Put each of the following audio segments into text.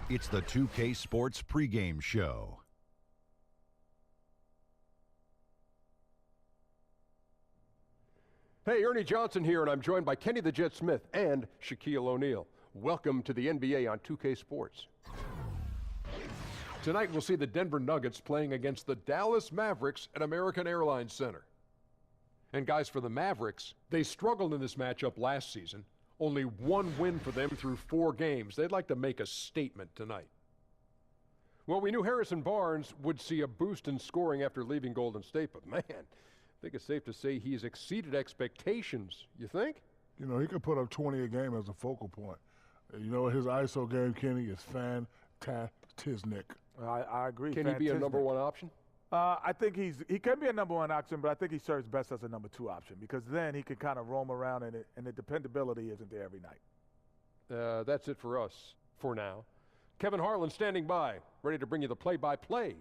It's the 2K Sports pregame show. Hey, Ernie Johnson here, and I'm joined by Kenny the Jet Smith and Shaquille O'Neal. Welcome to the NBA on 2K Sports. Tonight we'll see the Denver Nuggets playing against the Dallas Mavericks at American Airlines Center. And guys, for the Mavericks, they struggled in this matchup last season. Only one win for them through 4 games. They'd like to make a statement tonight. Well, we knew Harrison Barnes would see a boost in scoring after leaving Golden State, but man, I think it's safe to say he's exceeded expectations. You think? You know, he could put up 20 a game as a focal point. You know, his ISO game, Kenny, is fantastic. I agree. Can he be a number 1 option? I think he can be a number 1 option, but I think he serves best as a number 2 option because then he can kind of roam around and the dependability isn't there every night. That's it for us for now. Kevin Harlan standing by, ready to bring you the play-by-play.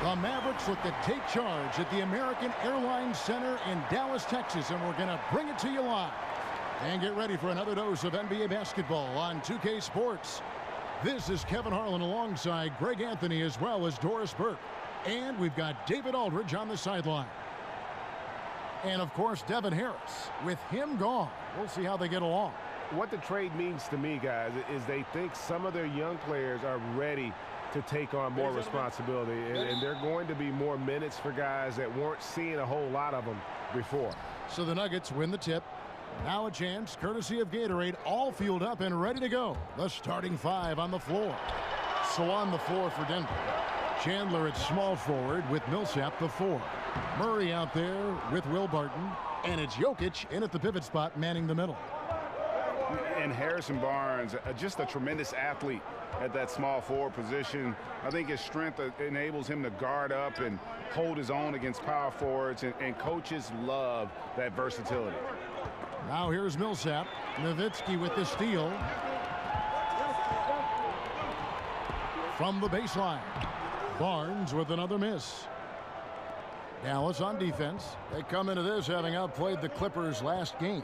The Mavericks look to take charge at the American Airlines Center in Dallas, Texas, and we're going to bring it to you live. And get ready for another dose of NBA basketball on 2K Sports. This is Kevin Harlan alongside Greg Anthony as well as Doris Burke. And we've got David Aldridge on the sideline. And, of course, Devin Harris. With him gone, we'll see how they get along. What the trade means to me, guys, is they think some of their young players are ready to take on more responsibility, and they're going to be more minutes for guys that weren't seeing a whole lot of them before. So the Nuggets win the tip. Now a chance, courtesy of Gatorade, all fueled up and ready to go. The starting 5 on the floor. So on the floor for Denver, Chandler at small forward with Millsap the 4. Murray out there with Will Barton, and it's Jokic in at the pivot spot manning the middle. And Harrison Barnes, just a tremendous athlete at that small forward position. I think his strength enables him to guard up and hold his own against power forwards, and coaches love that versatility. Now here's Millsap. Nowitzki with the steal. From the baseline. Barnes with another miss. Dallas on defense. They come into this having outplayed the Clippers last game.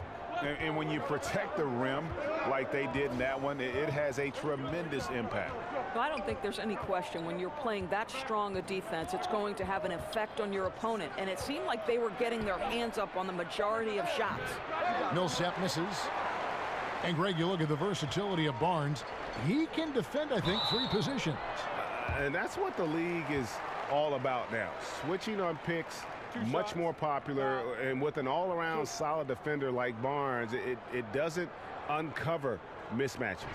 And when you protect the rim like they did in that one, it has a tremendous impact. Well, I don't think there's any question when you're playing that strong a defense, it's going to have an effect on your opponent. And it seemed like they were getting their hands up on the majority of shots. Millsap misses. And, Greg, you look at the versatility of Barnes. He can defend, I think, 3 positions. And that's what the league is all about now. Switching on picks, much more popular, and with an all-around solid defender like Barnes, it doesn't uncover mismatches.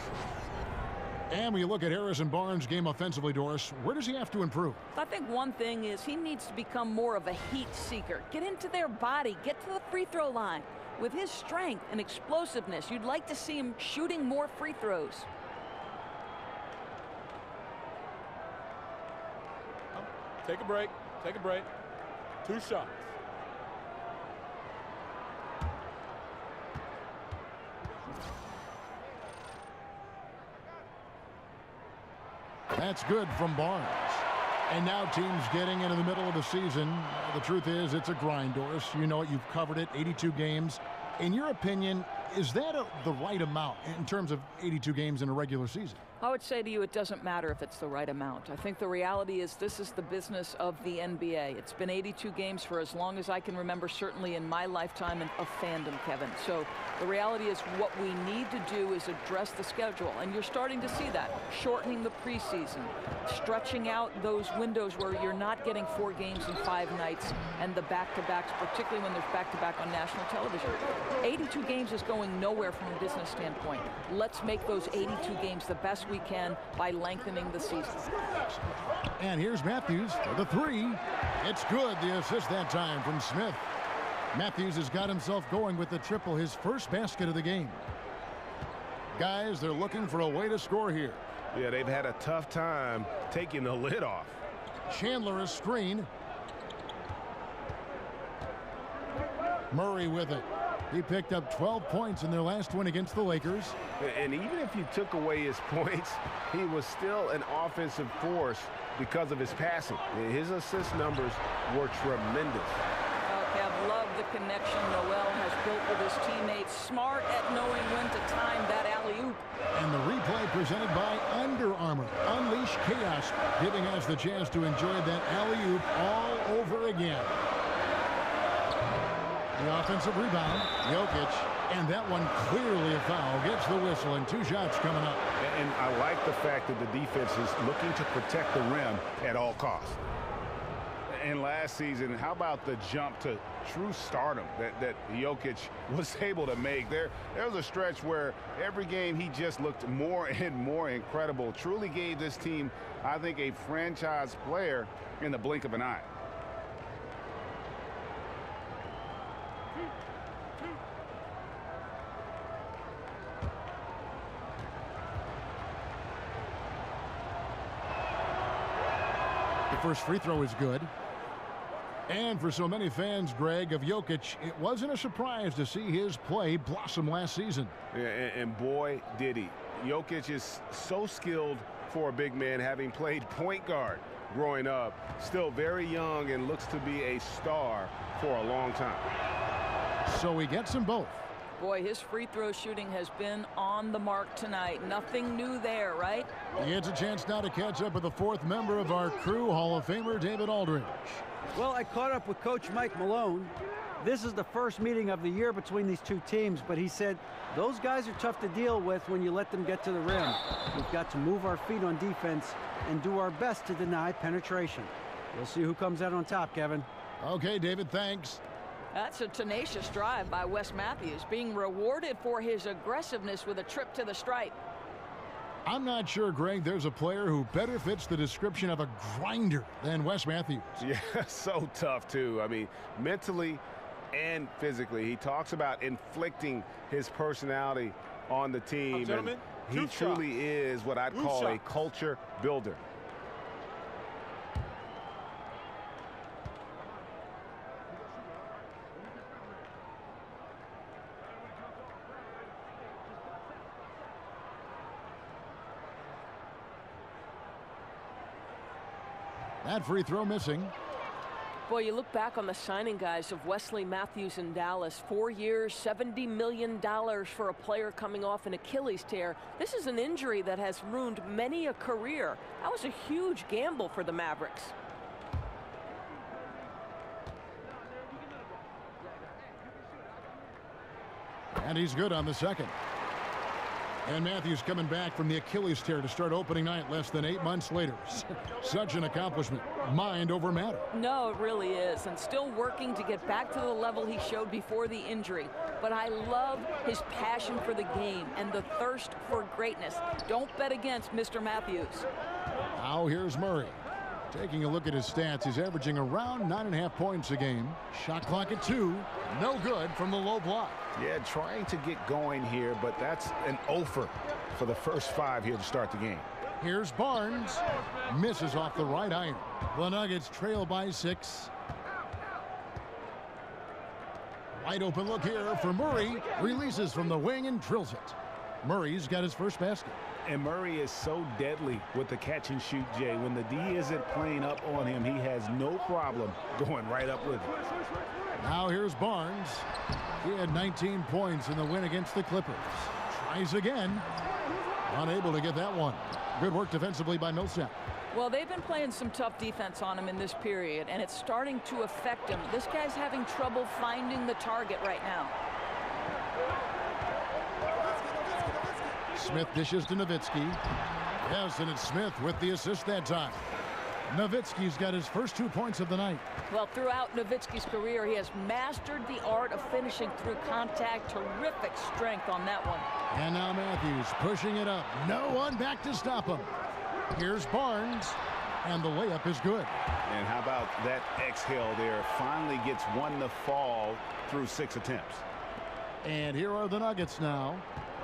And when you look at Harrison Barnes' game offensively, Doris, where does he have to improve? I think one thing is he needs to become more of a heat seeker. Get into their body, get to the free throw line. With his strength and explosiveness, you'd like to see him shooting more free throws. Take a break. Take a break. 2 shots. That's good from Barnes. And now teams getting into the middle of the season. The truth is, it's a grind, Doris. You know it. You've covered it. 82 games. In your opinion, is that the right amount in terms of 82 games in a regular season? I would say to you, it doesn't matter if it's the right amount. I think the reality is this is the business of the NBA. It's been 82 games for as long as I can remember, certainly in my lifetime of fandom, Kevin. So the reality is what we need to do is address the schedule. And you're starting to see that. Shortening the preseason, stretching out those windows where you're not getting 4 games in 5 nights and the back-to-backs, particularly when there's back-to-back on national television. 82 games is going nowhere from a business standpoint. Let's make those 82 games the best we can by lengthening the season. And here's Matthews for the 3. It's good. The assist that time from Smith. Matthews has got himself going with the triple, his first basket of the game. Guys, they're looking for a way to score here. Yeah, they've had a tough time taking the lid off. Chandler a screen. Murray with it. He picked up 12 points in their last win against the Lakers. And even if you took away his points, he was still an offensive force because of his passing. His assist numbers were tremendous. Okay, I've loved the connection Noel has built with his teammates. Smart at knowing when to time that alley-oop. And the replay presented by Under Armour. Unleash chaos, giving us the chance to enjoy that alley-oop all over again. The offensive rebound, Jokic, and that one clearly a foul. Gets the whistle and 2 shots coming up. And I like the fact that the defense is looking to protect the rim at all costs. And last season, how about the jump to true stardom that Jokic was able to make? There was a stretch where every game he just looked more and more incredible. Truly gave this team, I think, a franchise player in the blink of an eye. First free throw is good. And for so many fans, Greg, of Jokic, it wasn't a surprise to see his play blossom last season. Yeah, and boy, did he. Jokic is so skilled for a big man, having played point guard growing up. Still very young and looks to be a star for a long time. So he gets them both. Boy, his free throw shooting has been on the mark tonight. Nothing new there, right? He gets a chance now to catch up with the 4th member of our crew, Hall of Famer David Aldridge. Well, I caught up with Coach Mike Malone. This is the first meeting of the year between these 2 teams, but he said those guys are tough to deal with when you let them get to the rim. We've got to move our feet on defense and do our best to deny penetration. We'll see who comes out on top, Kevin. Okay, David, thanks. That's a tenacious drive by Wes Matthews, being rewarded for his aggressiveness with a trip to the stripe. I'm not sure, Greg, there's a player who better fits the description of a grinder than Wes Matthews. Yeah, so tough, too. I mean, mentally and physically. He talks about inflicting his personality on the team. Gentlemen, and he truly is what I'd call a culture builder. That free throw missing. Boy, you look back on the signing guys of Wesley Matthews in Dallas. 4 years, $70 million for a player coming off an Achilles tear. This is an injury that has ruined many a career. That was a huge gamble for the Mavericks. And he's good on the second. And Matthews coming back from the Achilles tear to start opening night less than 8 months later. Such an accomplishment. Mind over matter. No, it really is. And still working to get back to the level he showed before the injury. But I love his passion for the game and the thirst for greatness. Don't bet against Mr. Matthews. Now here's Murray. Taking a look at his stats, he's averaging around 9.5 points a game. Shot clock at 2. No good from the low block. Yeah, trying to get going here, but that's an offer for the first 5 here to start the game. Here's Barnes. Misses off the right iron. The Nuggets trail by 6. Wide open look here for Murray. Releases from the wing and drills it. Murray's got his first basket. And Murray is so deadly with the catch and shoot, Jay. When the D isn't playing up on him, he has no problem going right up with it. Now here's Barnes. He had 19 points in the win against the Clippers. Tries again. Unable to get that one. Good work defensively by Millsap. Well, they've been playing some tough defense on him in this period, and it's starting to affect him. This guy's having trouble finding the target right now. Smith dishes to Nowitzki. Yes, and it's Smith with the assist that time. Nowitzki's got his first 2 points of the night. Well, throughout Nowitzki's career, he has mastered the art of finishing through contact. Terrific strength on that one. And now Matthews pushing it up. No one back to stop him. Here's Barnes, and the layup is good. And how about that exhale there? Finally gets one to fall through 6 attempts. And here are the Nuggets now.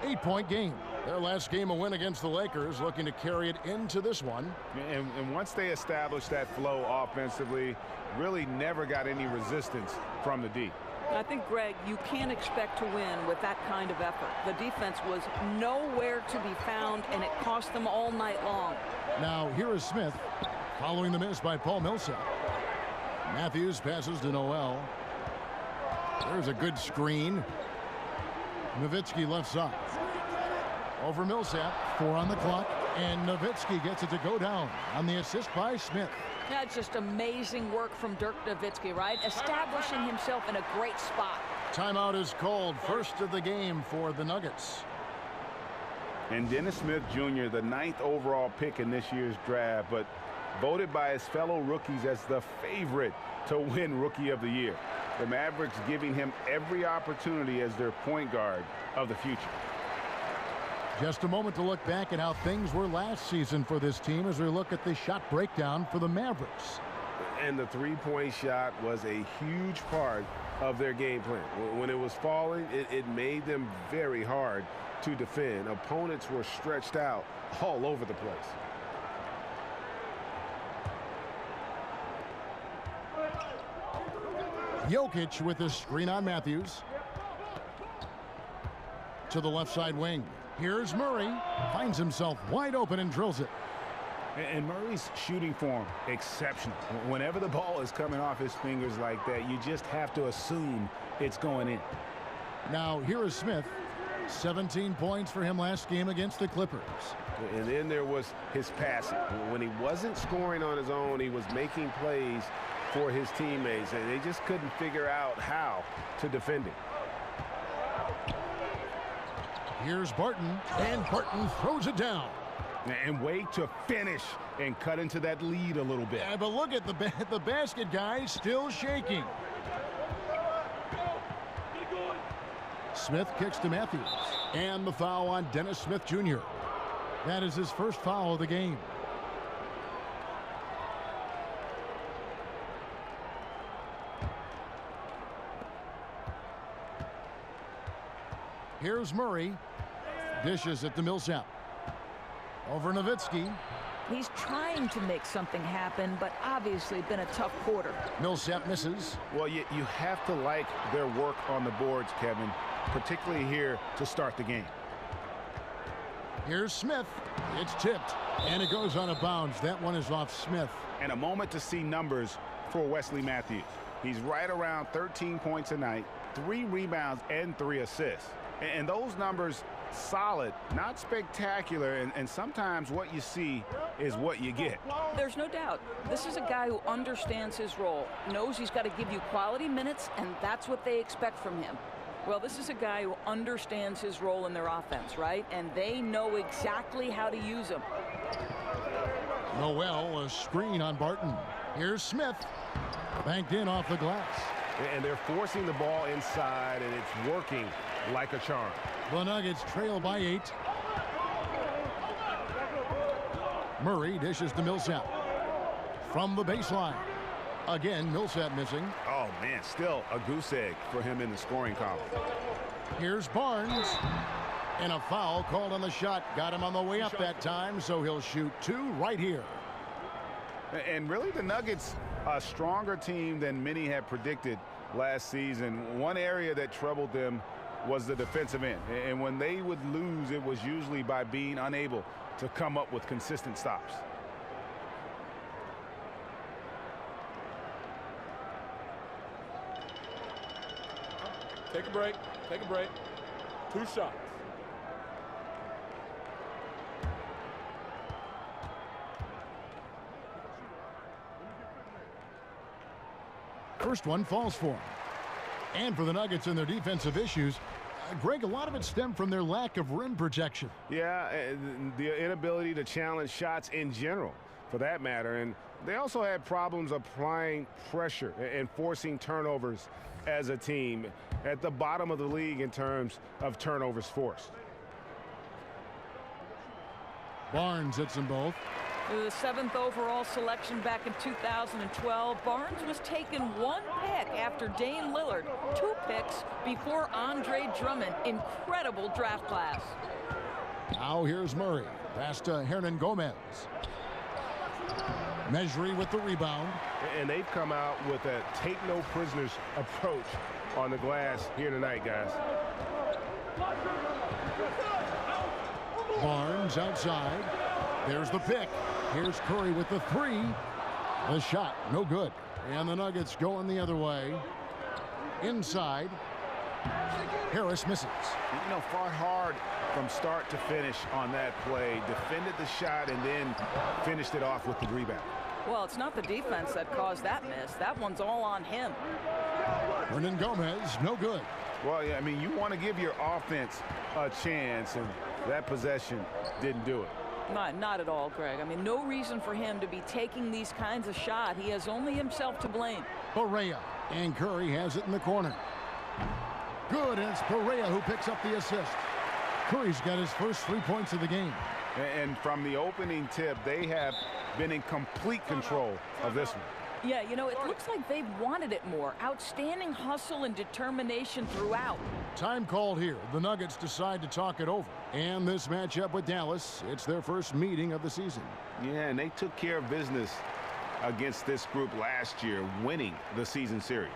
8-point game. Their last game a win against the Lakers, looking to carry it into this one. And once they established that flow offensively, really never got any resistance from the D. I think, Greg, you can't expect to win with that kind of effort. The defense was nowhere to be found, and it cost them all night long. Now, here is Smith, following the miss by Paul Millsap. Matthews passes to Noel. There's a good screen. Nowitzki left side. Over Millsap, 4 on the clock, and Nowitzki gets it to go down on the assist by Smith. That's just amazing work from Dirk Nowitzki, right? Establishing himself in a great spot. Timeout is called. First of the game for the Nuggets. And Dennis Smith Jr., the 9th overall pick in this year's draft, but voted by his fellow rookies as the favorite to win Rookie of the Year. The Mavericks giving him every opportunity as their point guard of the future. Just a moment to look back at how things were last season for this team as we look at the shot breakdown for the Mavericks. And the three-point shot was a huge part of their game plan. When it was falling, it made them very hard to defend. Opponents were stretched out all over the place. Jokic with the screen on Matthews. To the left side wing. Here's Murray. Finds himself wide open and drills it. And Murray's shooting form, exceptional. Whenever the ball is coming off his fingers like that, you just have to assume it's going in. Now, here is Smith. 17 points for him last game against the Clippers. And then there was his passing. When he wasn't scoring on his own, he was making plays for his teammates, and they just couldn't figure out how to defend him. Here's Barton, and Barton throws it down. And wait to finish and cut into that lead a little bit. Yeah, but look at the basket guy still shaking. Smith kicks to Matthews. And the foul on Dennis Smith Jr. That is his first foul of the game. Here's Murray. Dishes it to Millsap. Over Nowitzki. He's trying to make something happen, but obviously been a tough quarter. Millsap misses. Well, you have to like their work on the boards, Kevin, particularly here to start the game. Here's Smith. It's tipped, and it goes on a bounce. That one is off Smith. And a moment to see numbers for Wesley Matthews. He's right around 13 points a night, 3 rebounds, and 3 assists. And those numbers, solid, not spectacular, and sometimes what you see is what you get. There's no doubt. This is a guy who understands his role, knows he's got to give you quality minutes, and that's what they expect from him. Well, this is a guy who understands his role in their offense, right? And they know exactly how to use him. Noel, a screen on Barton. Here's Smith. Banked in off the glass. And they're forcing the ball inside, and it's working like a charm. The Nuggets trail by 8. Murray dishes to Millsap. From the baseline. Again, Millsap missing. Oh, man, still a goose egg for him in the scoring column. Here's Barnes. And a foul called on the shot. Got him on the way up that time, so he'll shoot 2 right here. And really, the Nuggets, a stronger team than many had predicted last season. One area that troubled them was the defensive end. And when they would lose, it was usually by being unable to come up with consistent stops. Take a break. Take a break. 2 shots. First one falls for him. And for the Nuggets and their defensive issues, Greg, a lot of it stemmed from their lack of rim protection. Yeah, the inability to challenge shots in general, for that matter. And they also had problems applying pressure and forcing turnovers as a team, at the bottom of the league in terms of turnovers forced. Barnes hits them both. The 7th overall selection back in 2012, Barnes was taken 1 pick after Dame Lillard, 2 picks before Andre Drummond. Incredible draft class. Now here's Murray. Pass to Hernan Gomez. Mejri with the rebound. And they've come out with a take-no-prisoners approach on the glass here tonight, guys. Barnes outside. There's the pick. Here's Curry with the 3. The shot, no good. And the Nuggets going the other way. Inside. Harris misses. You know, fought hard from start to finish on that play. Defended the shot and then finished it off with the rebound. Well, it's not the defense that caused that miss. That one's all on him. Hernan Gomez, no good. Well, yeah, I mean, you want to give your offense a chance, and that possession didn't do it. Not at all, Greg. I mean, no reason for him to be taking these kinds of shots. He has only himself to blame. Perea, and Curry has it in the corner. Good, and it's Perea who picks up the assist. Curry's got his first 3 points of the game. And from the opening tip, they have been in complete control of this one. Yeah, you know, it looks like they've wanted it more. Outstanding hustle and determination throughout. Time called here. The Nuggets decide to talk it over. And this matchup with Dallas, it's their first meeting of the season. Yeah, and they took care of business against this group last year, winning the season series.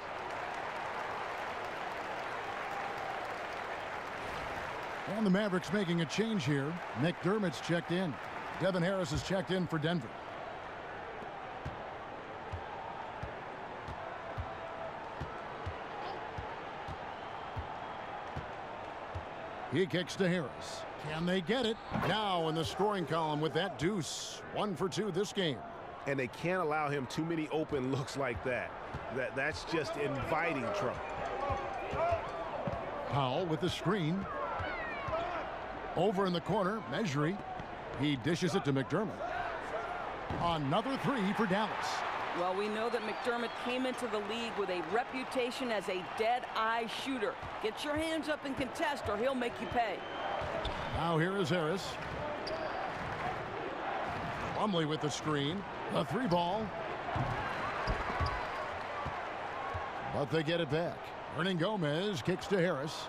And the Mavericks making a change here. McDermott's checked in. Devin Harris has checked in for Denver. He kicks to Harris. Can they get it? Now in the scoring column with that deuce. 1 for 2 this game. And they can't allow him too many open looks like that. That's just inviting trouble. Powell with the screen. Over in the corner, Mejri. He dishes it to McDermott. Another 3 for Dallas. Well, we know that McDermott came into the league with a reputation as a dead-eye shooter. Get your hands up and contest, or he'll make you pay. Now here is Harris. Plumlee with the screen. The 3 ball. But they get it back. Hernan Gomez kicks to Harris.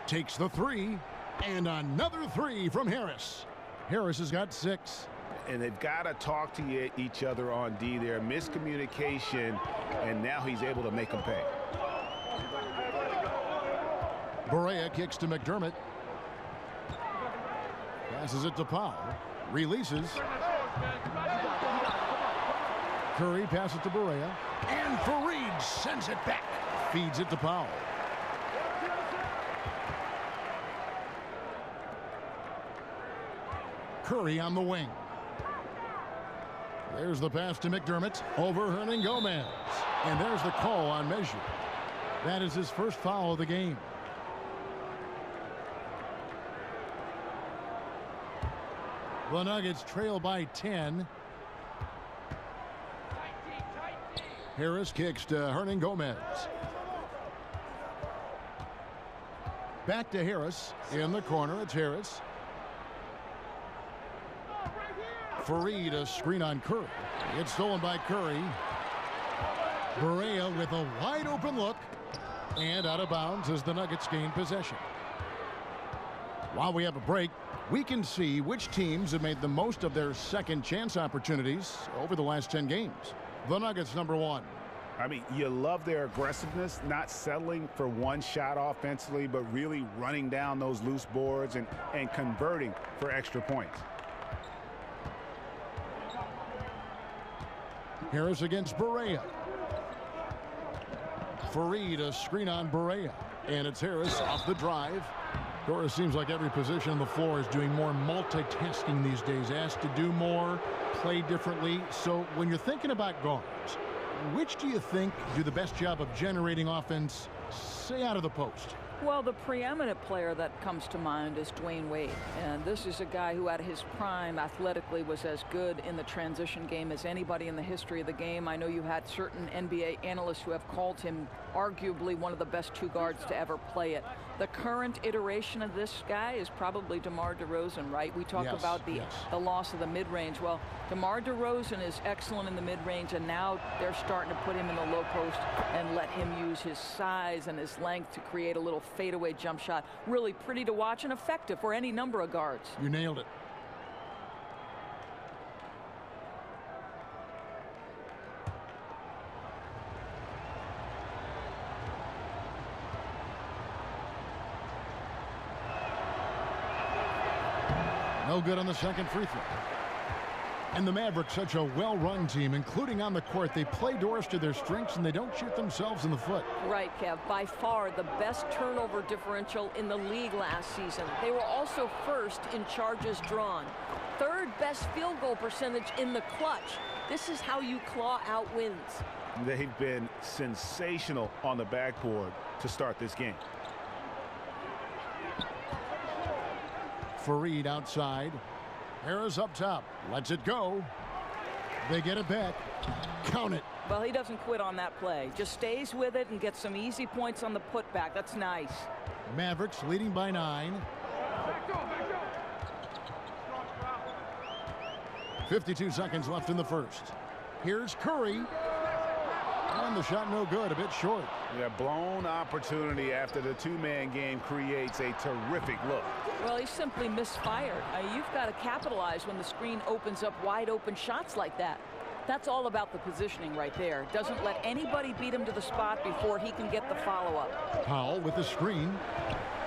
Takes the 3. And another 3 from Harris. Harris has got 6. And they've got to talk to each other on D there. Miscommunication, and now he's able to make them pay. Perea kicks to McDermott. Passes it to Powell. Releases. Curry passes to Perea. And Fareed sends it back. Feeds it to Powell. Curry on the wing. There's the pass to McDermott over Hernan Gomez. And there's the call on Mejri. That is his first foul of the game. The Nuggets trail by 10. Harris kicks to Hernan Gomez. Back to Harris. In the corner, it's Harris. Fareed, a screen on Curry. It's stolen by Curry. Perea with a wide open look. And out of bounds as the Nuggets gain possession. While we have a break, we can see which teams have made the most of their second chance opportunities over the last 10 games. The Nuggets, number 1. I mean, you love their aggressiveness, not settling for one shot offensively, but really running down those loose boards and converting for extra points. Harris against Barea. Fareed, a screen on Barea. And it's Harris off the drive. Doris, seems like every position on the floor is doing more multitasking these days, asked to do more, play differently. So when you're thinking about guards, which do you think do the best job of generating offense, say, out of the post? Well, the preeminent player that comes to mind is Dwayne Wade. And this is a guy who at his prime athletically was as good in the transition game as anybody in the history of the game. I know you had certain NBA analysts who have called him arguably one of the best 2 guards to ever play it. The current iteration of this guy is probably DeMar DeRozan, right? We talk about the loss of the mid-range. Well, DeMar DeRozan is excellent in the mid-range, and now they're starting to put him in the low post and let him use his size and his length to create a little fadeaway jump shot. Really pretty to watch and effective for any number of guards. You nailed it. No good on the second free throw. And the Mavericks, such a well-run team, including on the court. They play doors to their strengths, and they don't shoot themselves in the foot. Right, Kev. By far the best turnover differential in the league last season. They were also first in charges drawn. 3rd best field goal percentage in the clutch. This is how you claw out wins. They've been sensational on the backboard to start this game. Fareed outside. Harris up top. Lets it go. They get it back. Count it. Well, he doesn't quit on that play. Just stays with it and gets some easy points on the putback. That's nice. Mavericks leading by 9. 52 seconds left in the first. Here's Curry. And the shot no good, a bit short. Yeah, blown opportunity after the 2-man game creates a terrific look. Well, he simply misfired. You've got to capitalize when the screen opens up wide open shots like that. That's all about the positioning right there. Doesn't let anybody beat him to the spot before he can get the follow-up. Powell with the screen.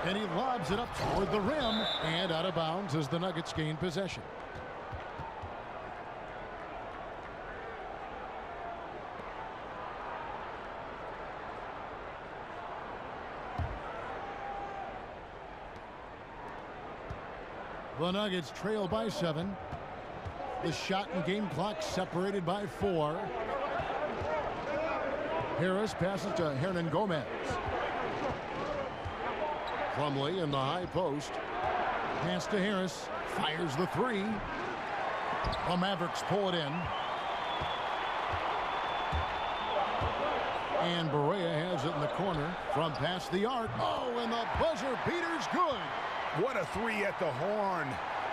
And he lobs it up toward the rim. And out of bounds as the Nuggets gain possession. The Nuggets trail by 7. The shot and game clock separated by 4. Harris passes to Hernan Gomez. Plumlee in the high post. Pass to Harris. Fires the 3. The Mavericks pull it in. And Barea has it in the corner from past the arc. Oh, and the buzzer beater's good. What a 3 at the horn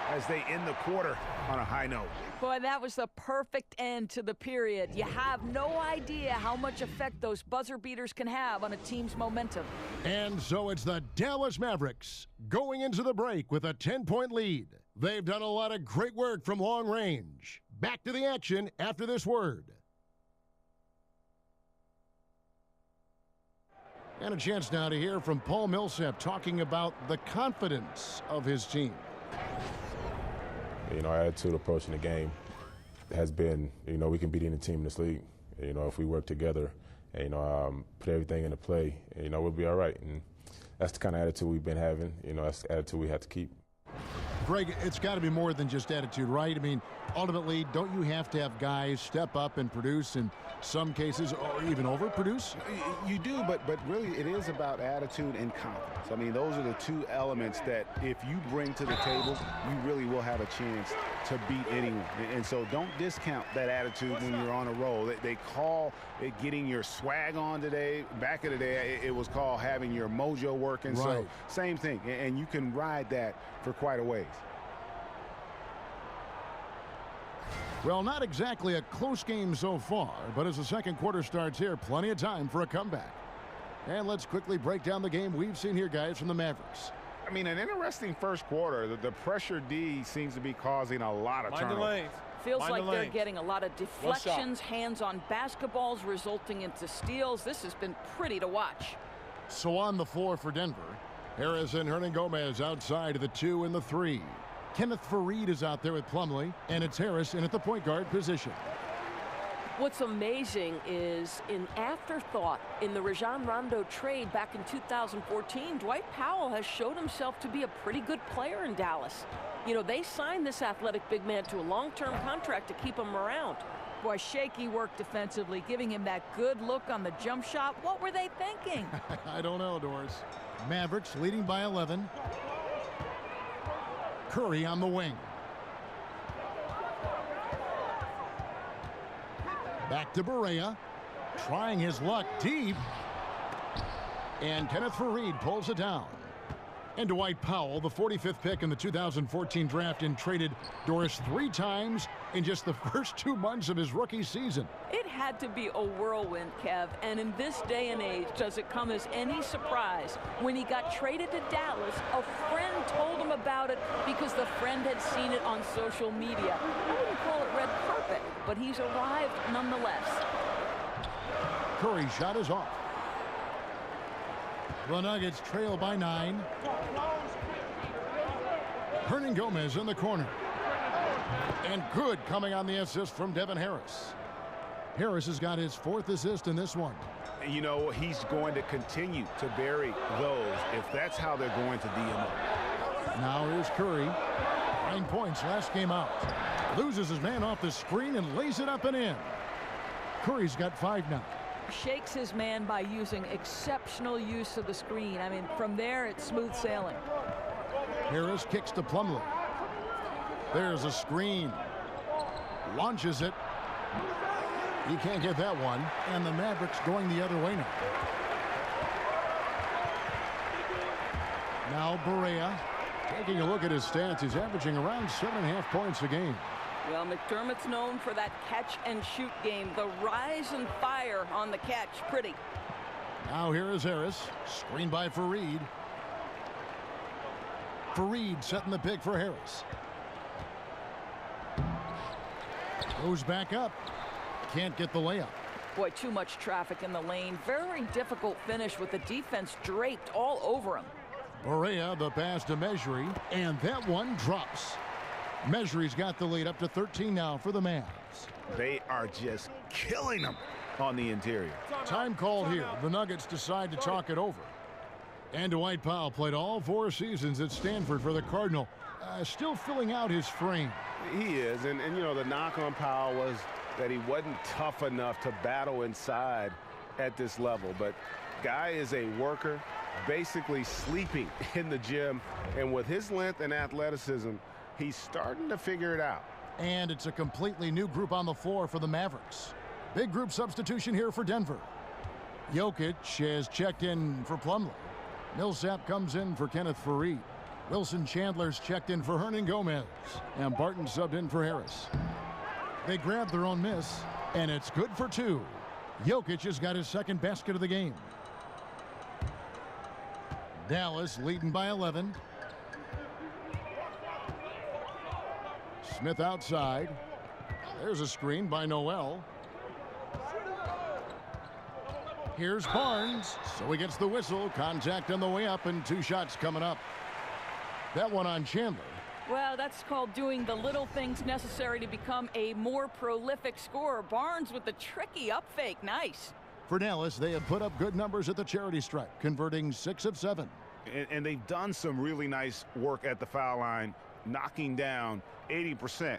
as they end the quarter on a high note. Boy, that was the perfect end to the period. You have no idea how much effect those buzzer beaters can have on a team's momentum. And so it's the Dallas Mavericks going into the break with a 10-point lead. They've done a lot of great work from long range. Back to the action after this word. And a chance now to hear from Paul Millsap talking about the confidence of his team. You know, our attitude approaching the game has been, you know, we can beat any team in this league. You know, if we work together and, you know, put everything into play, you know, we'll be all right. And that's the kind of attitude we've been having. You know, that's the attitude we have to keep. Greg, it's got to be more than just attitude, right? I mean, ultimately, don't you have to have guys step up and produce in some cases, or even overproduce? You do, but really it is about attitude and confidence. I mean, those are the 2 elements that if you bring to the table, you really will have a chance to beat anyone. And so don't discount that attitude when you're on a roll. They call it getting your swag on today. Back in the day, it was called having your mojo working. Right. So same thing, and you can ride that for quite a ways. Well, not exactly a close game so far, but as the second quarter starts here, plenty of time for a comeback. And let's quickly break down the game we've seen here, guys, from the Mavericks. I mean, an interesting first quarter. The pressure D seems to be causing a lot of turnovers. Feels like they're getting a lot of deflections, hands on basketballs, resulting into steals. This has been pretty to watch. So on the floor for Denver, Harris and Hernangomez outside of the 2 and the 3. Kenneth Faried is out there with Plumlee, and it's Harris in at the point guard position. What's amazing is, in afterthought, in the Rajon Rondo trade back in 2014, Dwight Powell has showed himself to be a pretty good player in Dallas. You know, they signed this athletic big man to a long-term contract to keep him around. Boy, shaky work defensively, giving him that good look on the jump shot. What were they thinking? I don't know, Doris. Mavericks leading by 11. Curry on the wing. Back to Barea, trying his luck deep. And Kenneth Faried pulls it down. And Dwight Powell, the 45th pick in the 2014 draft, and traded Doris 3 times in just the first 2 months of his rookie season. It had to be a whirlwind, Kev, and in this day and age, does it come as any surprise when he got traded to Dallas, a friend told him about it because the friend had seen it on social media. I wouldn't call it red carpet, but he's arrived nonetheless. Curry's shot is off. The Nuggets trail by 9. Hernangomez in the corner. And good coming on the assist from Devin Harris. Harris has got his 4th assist in this one. You know, he's going to continue to bury those if that's how they're going to D him up. Now here's Curry. 9 points last game out. Loses his man off the screen and lays it up and in. Curry's got 5 now. Shakes his man by using exceptional use of the screen. I mean, from there, it's smooth sailing. Harris kicks to Plumlee. There's a screen. Launches it. He can't get that one. And the Mavericks going the other way now. Now Barea. Taking a look at his stats, he's averaging around 7.5 points a game. Well, McDermott's known for that catch-and-shoot game. The rise and fire on the catch. Pretty. Now here is Harris. Screened by Faried. Faried setting the pick for Harris. Goes back up. Can't get the layup. Boy, too much traffic in the lane. Very difficult finish with the defense draped all over him. Barea, the pass to Mejri, and that one drops. Mejri's got the lead up to 13 now for the Mavs. They are just killing them on the interior. Time called here. The Nuggets decide to talk it over. And Dwight Powell played all 4 seasons at Stanford for the Cardinal. Still filling out his frame. He is, and you know, the knock on Powell was that he wasn't tough enough to battle inside at this level. But guy is a worker, basically sleeping in the gym. And with his length and athleticism, he's starting to figure it out. And it's a completely new group on the floor for the Mavericks. Big group substitution here for Denver. Jokic has checked in for Plumlee. Millsap comes in for Kenneth Faried. Wilson Chandler's checked in for Hernangomez. And Barton subbed in for Harris. They grab their own miss, and it's good for 2. Jokic has got his 2nd basket of the game. Dallas leading by 11. Smith outside. There's a screen by Noel. Here's Barnes. So he gets the whistle. Contact on the way up, and 2 shots coming up. That one on Chandler. Well, that's called doing the little things necessary to become a more prolific scorer. Barnes with the tricky up fake. Nice. For Dallas, they have put up good numbers at the charity stripe, converting 6 of 7. And they've done some really nice work at the foul line, knocking down 80%.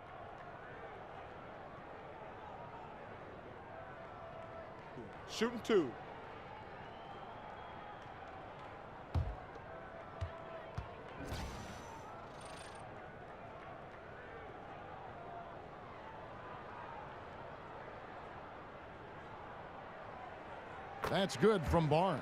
Shooting 2. That's good from Barnes.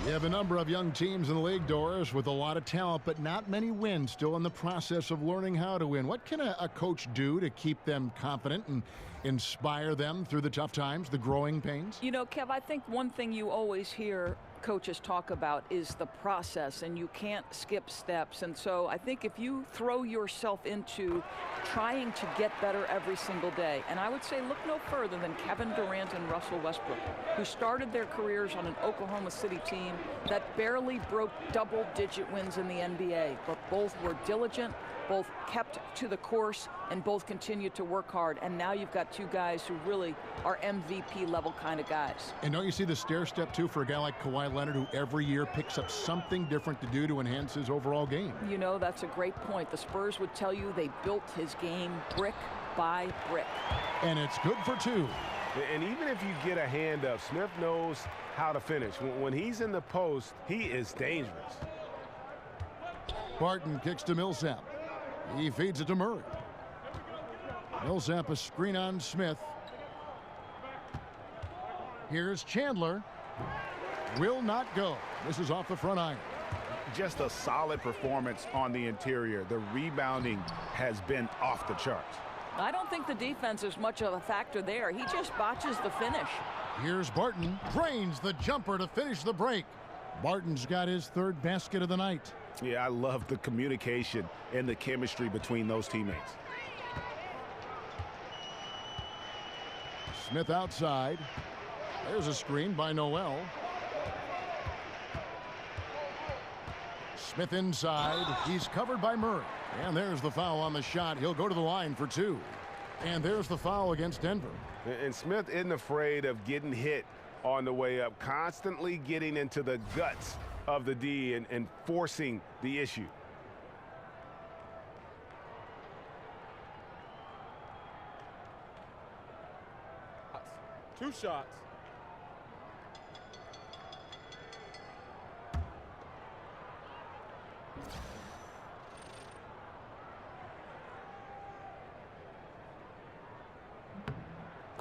You have a number of young teams in the league, Doris, with a lot of talent, but not many wins, still in the process of learning how to win. What can a coach do to keep them confident and inspire them through the tough times, the growing pains? You know, Kev, I think one thing you always hear coaches talk about is the process, and you can't skip steps. And so I think if you throw yourself into trying to get better every single day, and I would say look no further than Kevin Durant and Russell Westbrook, who started their careers on an Oklahoma City team that barely broke double-digit wins in the NBA, but both were diligent, both kept to the course, and both continued to work hard. And now you've got two guys who really are MVP level kind of guys. And don't you see the stair step too for a guy like Kawhi Leonard, who every year picks up something different to do to enhance his overall game? You know, that's a great point. The Spurs would tell you they built his game brick by brick. And it's good for two. And even if you get a hand up, Smith knows how to finish. When he's in the post, he is dangerous. Barton kicks to Millsap. He feeds it to Murray. Millsap a screen on Smith. Here's Chandler. Will not go. This is off the front iron. Just a solid performance on the interior. The rebounding has been off the charts. I don't think the defense is much of a factor there. He just botches the finish. Here's Barton. Drains the jumper to finish the break. Barton's got his third basket of the night. Yeah, I love the communication and the chemistry between those teammates. Smith outside. There's a screen by Noel. Smith inside. He's covered by Murray. And there's the foul on the shot. He'll go to the line for two. And there's the foul against Denver. And Smith isn't afraid of getting hit on the way up, constantly getting into the guts of the D and forcing the issue. Two shots.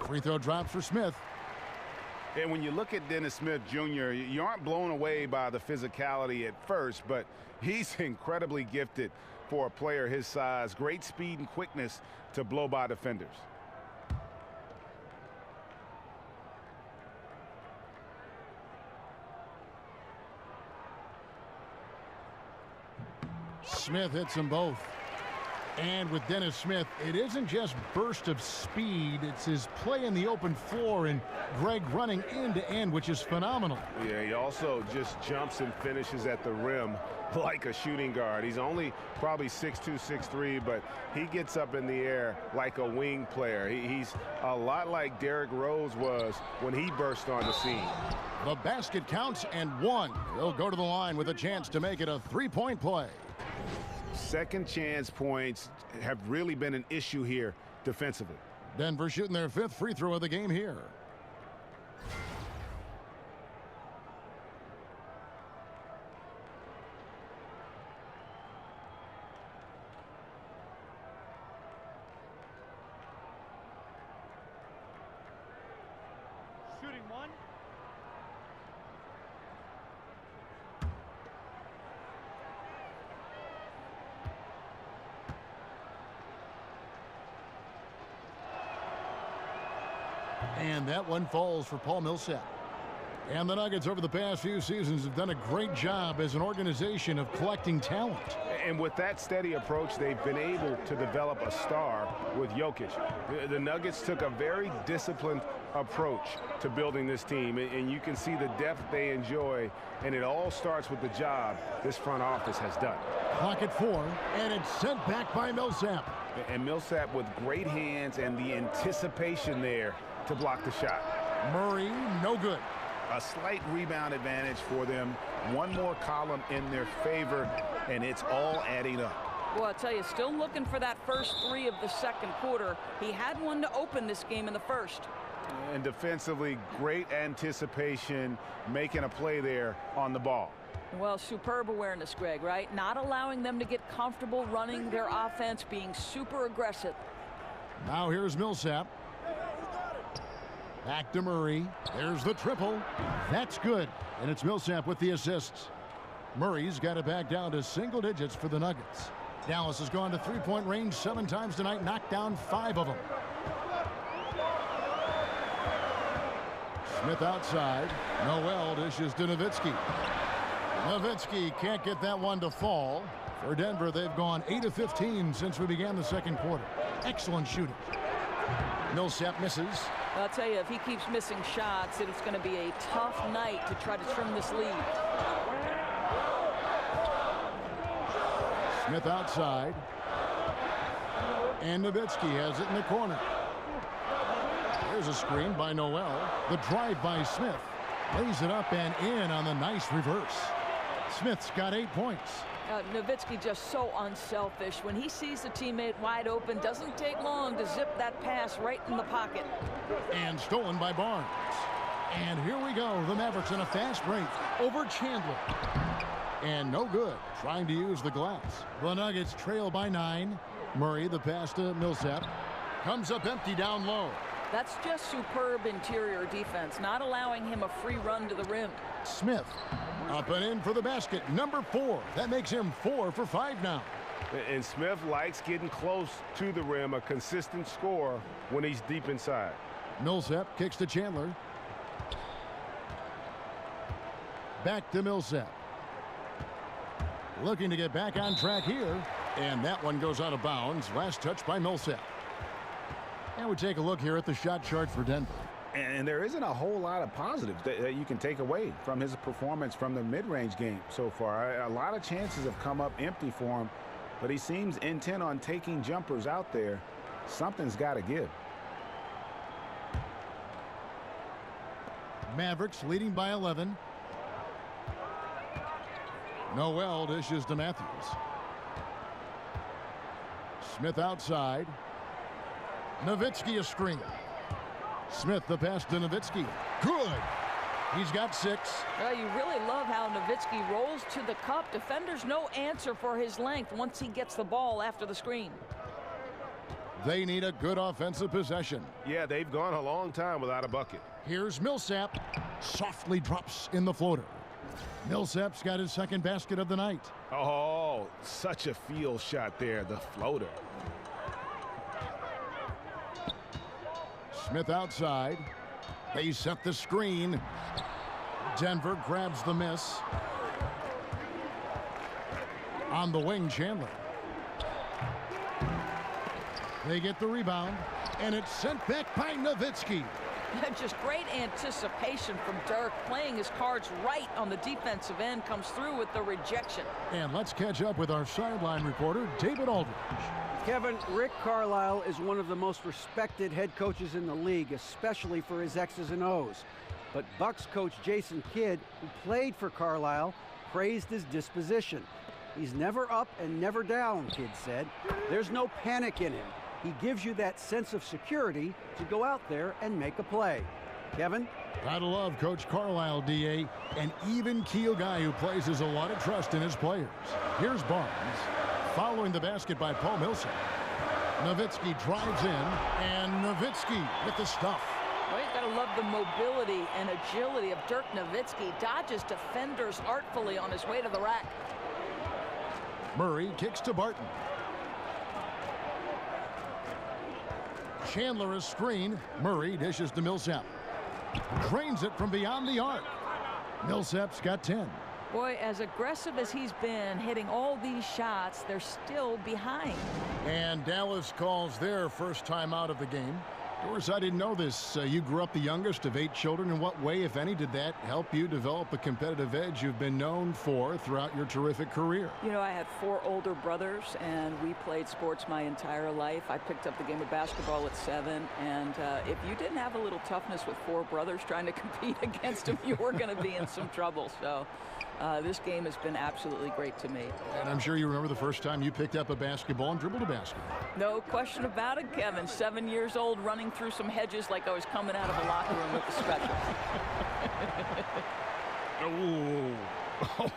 Free throw drops for Smith. And when you look at Dennis Smith Jr., you aren't blown away by the physicality at first, but he's incredibly gifted for a player his size. Great speed and quickness to blow by defenders. Smith hits them both. And with Dennis Smith, it isn't just burst of speed, it's his play in the open floor and Greg running end to end, which is phenomenal. Yeah, he also just jumps and finishes at the rim like a shooting guard. He's only probably 6'2", 6'3", but he gets up in the air like a wing player. He's a lot like Derrick Rose was when he burst on the scene. The basket counts and one. He'll go to the line with a chance to make it a three-point play. Second chance points have really been an issue here defensively. Denver shooting their fifth free throw of the game here. Shooting one. And that one falls for Paul Millsap. And the Nuggets over the past few seasons have done a great job as an organization of collecting talent. And with that steady approach, they've been able to develop a star with Jokic. The Nuggets took a very disciplined approach to building this team, and you can see the depth they enjoy, and it all starts with the job this front office has done. Clock at 4, and it's sent back by Millsap. And Millsap with great hands and the anticipation there to block the shot. Murray, no good. A slight rebound advantage for them. One more column in their favor, and it's all adding up. Well, I'll tell you, still looking for that first three of the second quarter. He had one to open this game in the first. And defensively, great anticipation, making a play there on the ball. Well, superb awareness, Greg, right? Not allowing them to get comfortable running their offense, being super aggressive. Now here's Millsap. Back to Murray. There's the triple. That's good. And it's Millsap with the assists. Murray's got it back down to single digits for the Nuggets. Dallas has gone to three-point range 7 times tonight, knocked down 5 of them. Smith outside. Noel dishes to Nowitzki. Nowitzki can't get that one to fall. For Denver, they've gone 8 of 15 since we began the second quarter. Excellent shooting. Millsap misses. I'll tell you, if he keeps missing shots, it's going to be a tough night to try to trim this lead. Smith outside. And Nowitzki has it in the corner. There's a screen by Noel. The drive by Smith. Lays it up and in on the nice reverse. Smith's got 8 points. Nowitzki just so unselfish. When he sees the teammate wide open, doesn't take long to zip that pass right in the pocket. And stolen by Barnes. And here we go. The Mavericks in a fast break over Chandler. And no good. Trying to use the glass. The Nuggets trail by 9. Murray, the pass to Millsap. Comes up empty down low. That's just superb interior defense, not allowing him a free run to the rim. Smith up and in for the basket. Number 4. That makes him 4 for 5 now. And Smith likes getting close to the rim, a consistent scorer when he's deep inside. Millsap kicks to Chandler. Back to Millsap. Looking to get back on track here. And that one goes out of bounds. Last touch by Millsap. And we take a look here at the shot chart for Denver. And there isn't a whole lot of positives that you can take away from his performance from the mid-range game so far. A lot of chances have come up empty for him, but he seems intent on taking jumpers out there. Something's got to give. Mavericks leading by 11. Noel dishes to Matthews. Smith outside. Nowitzki a screen. Smith the pass to Nowitzki. Good. He's got 6. You really love how Nowitzki rolls to the cup. Defenders no answer for his length once he gets the ball after the screen. They need a good offensive possession. Yeah, they've gone a long time without a bucket. Here's Millsap. Softly drops in the floater. Millsap's got his second basket of the night. Oh, such a field shot there, the floater. Smith outside. They set the screen. Denver grabs the miss. On the wing, Chandler. They get the rebound, and it's sent back by Nowitzki. Just great anticipation from Dirk, playing his cards right on the defensive end, comes through with the rejection. And let's catch up with our sideline reporter, David Aldridge. Kevin, Rick Carlisle is one of the most respected head coaches in the league, especially for his X's and O's. But Bucks coach Jason Kidd, who played for Carlisle, praised his disposition. He's never up and never down, Kidd said. There's no panic in him. He gives you that sense of security to go out there and make a play. Kevin? Gotta love Coach Carlisle, D.A., an even-keel guy who places a lot of trust in his players. Here's Barnes, following the basket by Paul Millsap. Nowitzki drives in, and Nowitzki with the stuff. Well, you gotta love the mobility and agility of Dirk Nowitzki. Dodges defenders artfully on his way to the rack. Murray kicks to Barton. Chandler is screen. Murray dishes to Millsap. Drains it from beyond the arc. Millsap's got 10. Boy, as aggressive as he's been, hitting all these shots, they're still behind. And Dallas calls their first time out of the game. Doris, I didn't know this. You grew up the youngest of 8 children. In what way, if any, did that help you develop a competitive edge you've been known for throughout your terrific career? You know, I had 4 older brothers, and we played sports my entire life. I picked up the game of basketball at 7, and if you didn't have a little toughness with 4 brothers trying to compete against them, you were going to be in some trouble. So this game has been absolutely great to me. And I'm sure you remember the first time you picked up a basketball and dribbled a basketball. No question about it, Kevin. 7 years old, running through some hedges like I was coming out of a locker room with the special.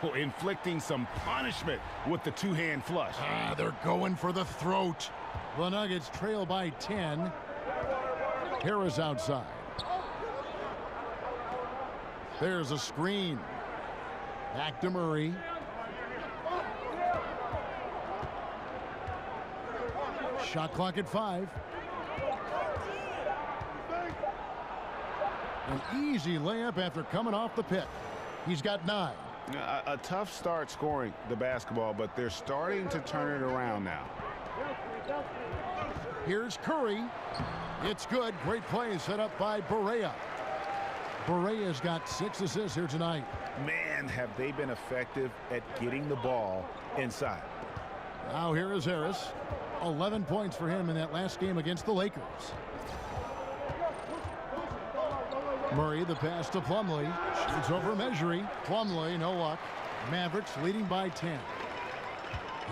Oh, inflicting some punishment with the 2-hand flush. They're going for the throat. The Nuggets trail by 10. Harris outside. There's a screen. Back to Murray. Shot clock at 5. An easy layup after coming off the pick. He's got 9. A tough start scoring the basketball, but they're starting to turn it around now. Here's Curry. It's good. Great play set up by Barea. Barea's got 6 assists here tonight. Man, have they been effective at getting the ball inside. Now here is Harris. 11 points for him in that last game against the Lakers. Murray, the pass to Plumlee. Shoots over Measury. Plumlee, no luck. Mavericks leading by 10.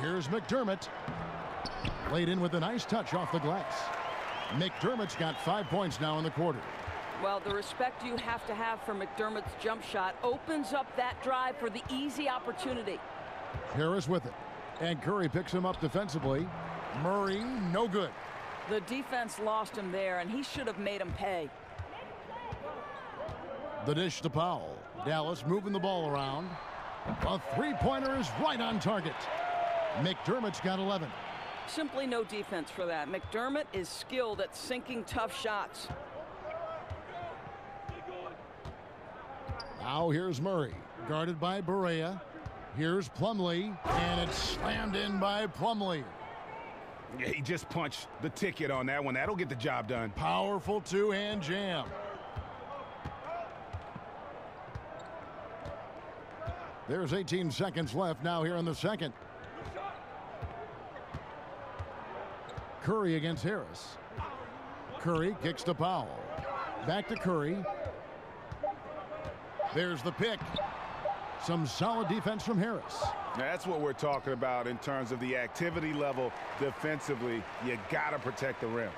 Here's McDermott. Laid in with a nice touch off the glass. McDermott's got 5 points now in the quarter. Well, the respect you have to have for McDermott's jump shot opens up that drive for the easy opportunity. Harris with it. And Curry picks him up defensively. Murray, no good. The defense lost him there, and he should have made him pay. The dish to Powell. Dallas moving the ball around. A three-pointer is right on target. McDermott's got 11. Simply no defense for that. McDermott is skilled at sinking tough shots. Now here's Murray, guarded by Barea. Here's Plumlee, and it's slammed in by Plumlee. Yeah, he just punched the ticket on that one. That'll get the job done. Powerful two-hand jam. There's 18 seconds left now here in the second. Curry against Harris. Curry kicks to Powell. Back to Curry. There's the pick. Some solid defense from Harris. That's what we're talking about in terms of the activity level defensively. You got to protect the rim.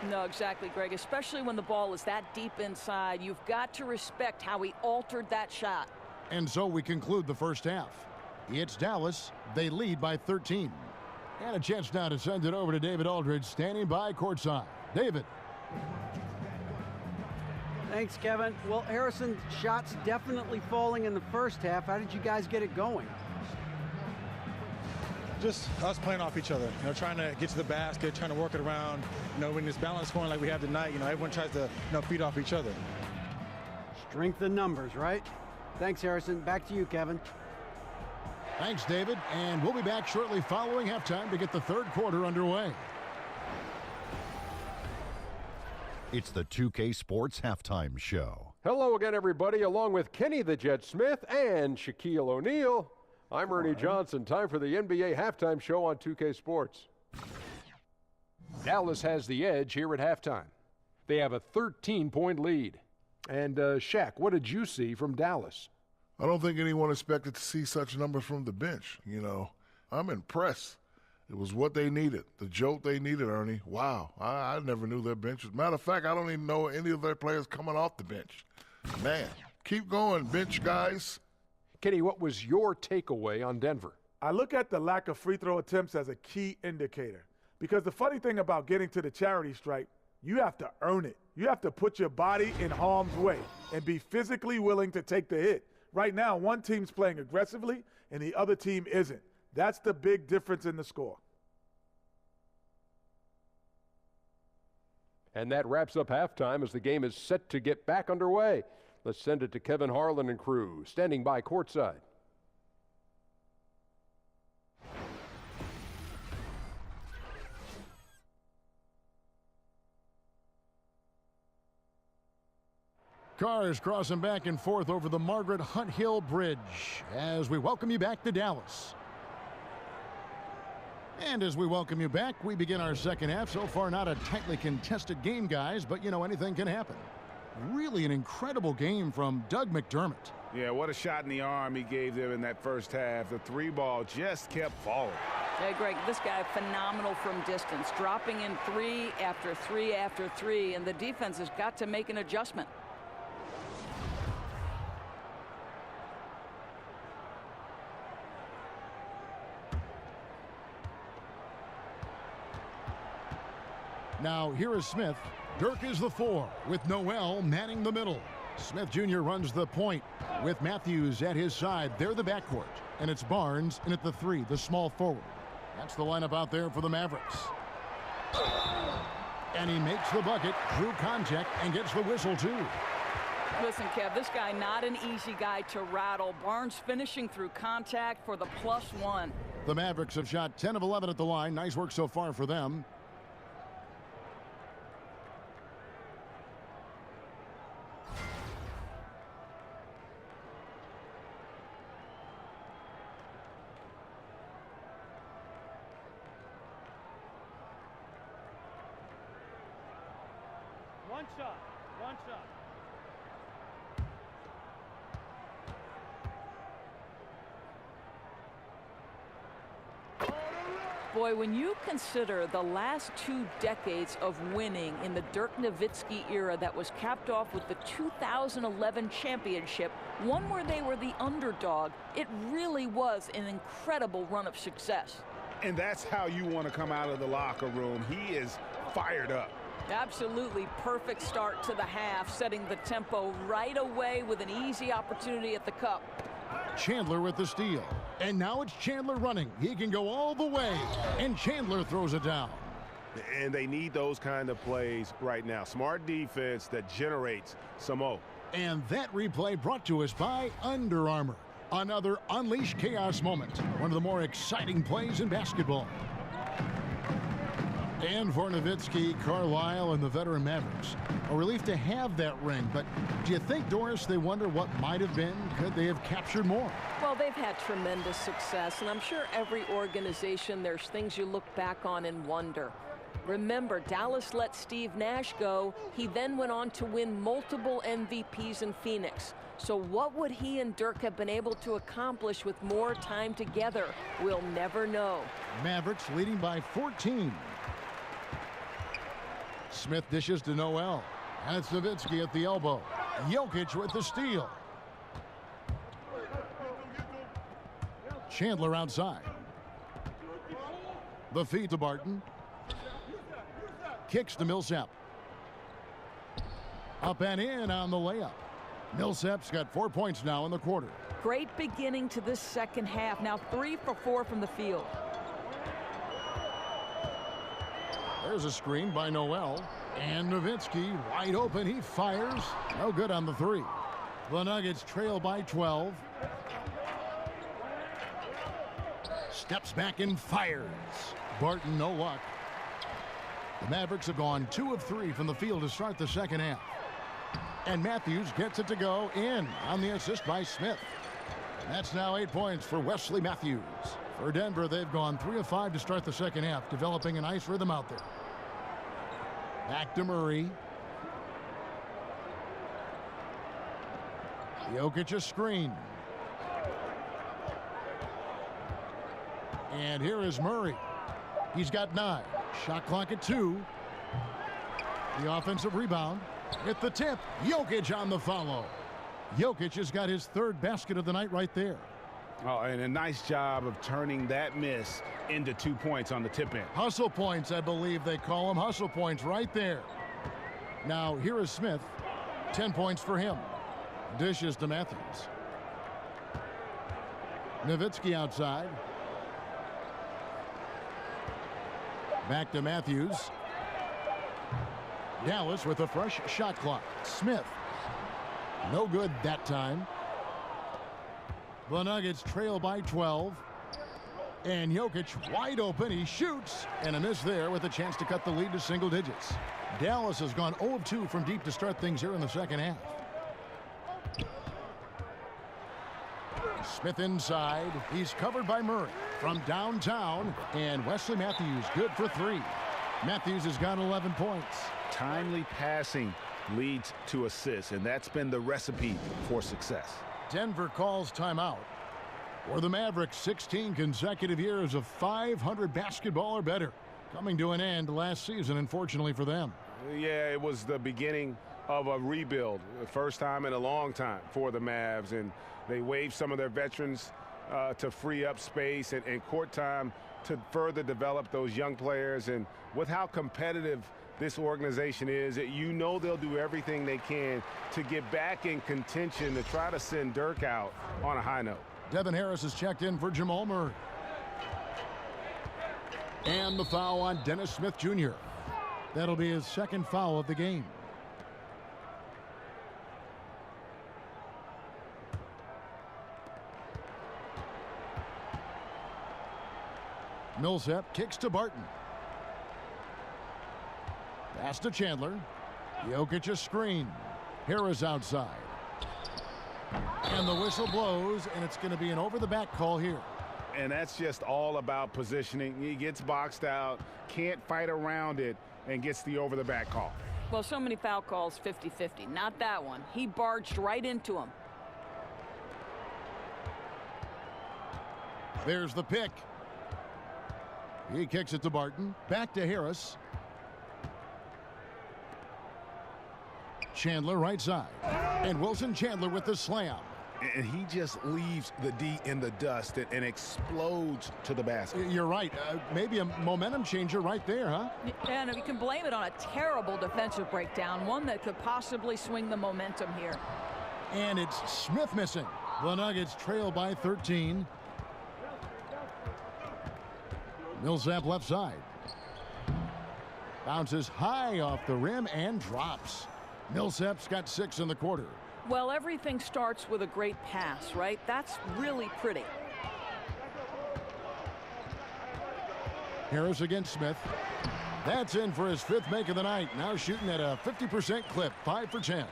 No, exactly, Greg. Especially when the ball is that deep inside. You've got to respect how he altered that shot. And so we conclude the first half. It's Dallas. They lead by 13. And a chance now to send it over to David Aldridge, standing by courtside. David. Thanks, Kevin. Well, Harrison, shots definitely falling in the first half. How did you guys get it going? Just us playing off each other, trying to get to the basket, trying to work it around. When it's balanced scoring like we have tonight, everyone tries to, feed off each other. Strength in numbers, right? Thanks, Harrison. Back to you, Kevin. Thanks, David. And we'll be back shortly following halftime to get the third quarter underway. It's the 2K Sports Halftime Show. Hello again, everybody. Along with Kenny the Jet Smith and Shaquille O'Neal, I'm Ernie Johnson. Time for the NBA Halftime Show on 2K Sports. Dallas has the edge here at halftime. They have a 13-point lead. And, Shaq, what did you see from Dallas? I don't think anyone expected to see such numbers from the bench. I'm impressed. It was what they needed, the jolt they needed, Ernie. Wow, I never knew their bench. As a matter of fact, I don't even know any of their players coming off the bench. Man, keep going, bench guys. Kenny, what was your takeaway on Denver? I look at the lack of free throw attempts as a key indicator. Because the funny thing about getting to the charity stripe, you have to earn it. You have to put your body in harm's way and be physically willing to take the hit. Right now, one team's playing aggressively and the other team isn't. That's the big difference in the score. And that wraps up halftime as the game is set to get back underway. Let's send it to Kevin Harlan and crew, standing by courtside. Cars crossing back and forth over the Margaret Hunt Hill Bridge as we welcome you back to Dallas. And as we welcome you back, we begin our second half. So far, not a tightly contested game, guys, but, anything can happen. Really an incredible game from Doug McDermott. Yeah, what a shot in the arm he gave them in that first half. The three ball just kept falling. Hey, Greg, this guy phenomenal from distance, dropping in three after three after three, and the defense has got to make an adjustment. Now, here is Smith. Dirk is the 4, with Noel manning the middle. Smith Jr. runs the point with Matthews at his side. They're the backcourt. And it's Barnes in at the 3, the small forward. That's the lineup out there for the Mavericks. And he makes the bucket through contact and gets the whistle, too. Listen, Kev, this guy not an easy guy to rattle. Barnes finishing through contact for the +1. The Mavericks have shot 10 of 11 at the line. Nice work so far for them. One shot. Boy, when you consider the last 2 decades of winning in the Dirk Nowitzki era that was capped off with the 2011 championship, one where they were the underdog, it really was an incredible run of success. And that's how you want to come out of the locker room. He is fired up. Absolutely perfect start to the half, setting the tempo right away with an easy opportunity at the cup. Chandler with the steal. And now it's Chandler running. He can go all the way. And Chandler throws it down. And they need those kind of plays right now. Smart defense that generates some O. And that replay brought to us by Under Armour. Another Unleash Chaos moment. One of the more exciting plays in basketball. And for Nowitzki, Carlisle, and the veteran Mavericks, a relief to have that ring. But do you think, Doris, they wonder what might have been? Could they have captured more? Well, they've had tremendous success, and I'm sure every organization, there's things you look back on and wonder. Remember, Dallas let Steve Nash go. He then went on to win multiple MVPs in Phoenix. So what would he and Dirk have been able to accomplish with more time together? We'll never know. Mavericks leading by 14. Smith dishes to Noel. And it's Nowitzki at the elbow. Jokic with the steal. Chandler outside. The feed to Barton. Kicks to Millsap. Up and in on the layup. Millsap's got 4 points now in the quarter. Great beginning to this second half. Now 3 for 4 from the field. There's a screen by Noel. And Nowitzki wide open. He fires. No good on the 3. The Nuggets trail by 12. Steps back and fires. Barton, no luck. The Mavericks have gone 2 of 3 from the field to start the second half. And Matthews gets it to go in on the assist by Smith. And that's now 8 points for Wesley Matthews. For Denver, they've gone 3 of 5 to start the second half, developing a nice rhythm out there. Back to Murray. Jokic a screen. And here is Murray. He's got 9. Shot clock at 2. The offensive rebound. At the tip. Jokic on the follow. Jokic has got his 3rd basket of the night right there. Oh, and a nice job of turning that miss into 2 points on the tip in. Hustle points, I believe they call them. Hustle points right there. Now, here is Smith. 10 points for him. Dishes to Matthews. Nowitzki outside. Back to Matthews. Dallas with a fresh shot clock. Smith. No good that time. The Nuggets trail by 12. And Jokic wide open. He shoots. And a miss there with a chance to cut the lead to single digits. Dallas has gone 0 of 2 from deep to start things here in the second half. Smith inside. He's covered by Murray from downtown. And Wesley Matthews good for 3. Matthews has got 11 points. Timely passing leads to assists, and that's been the recipe for success. Denver calls timeout. For the Mavericks, 16 consecutive years of 500 basketball or better. Coming to an end last season, unfortunately for them. Yeah, it was the beginning of a rebuild. The first time in a long time for the Mavs, and they waived some of their veterans to free up space and court time to further develop those young players. And with how competitive this organization is, you know they'll do everything they can to get back in contention to try to send Dirk out on a high note. Devin Harris has checked in for Jamal Murray. And the foul on Dennis Smith Jr. That'll be his 2nd foul of the game. Millsap kicks to Barton. Pass to Chandler. Jokic a screen. Harris outside. And the whistle blows, and it's going to be an over-the-back call here. And that's just all about positioning. He gets boxed out, can't fight around it, and gets the over-the-back call. Well, so many foul calls, 50-50. Not that one. He barged right into him. There's the pick. He kicks it to Barton. Back to Harris. Chandler right side. And Wilson Chandler with the slam. And he just leaves the D in the dust and explodes to the basket. You're right. Maybe a momentum changer right there, huh? And you can blame it on a terrible defensive breakdown, one that could possibly swing the momentum here. And it's Smith missing. The Nuggets trail by 13. Millsap left side. Bounces high off the rim and drops. Millsap's got 6 in the quarter. Well, everything starts with a great pass, right? That's really pretty. Harris against Smith. That's in for his 5th make of the night. Now shooting at a 50% clip, 5 for 10.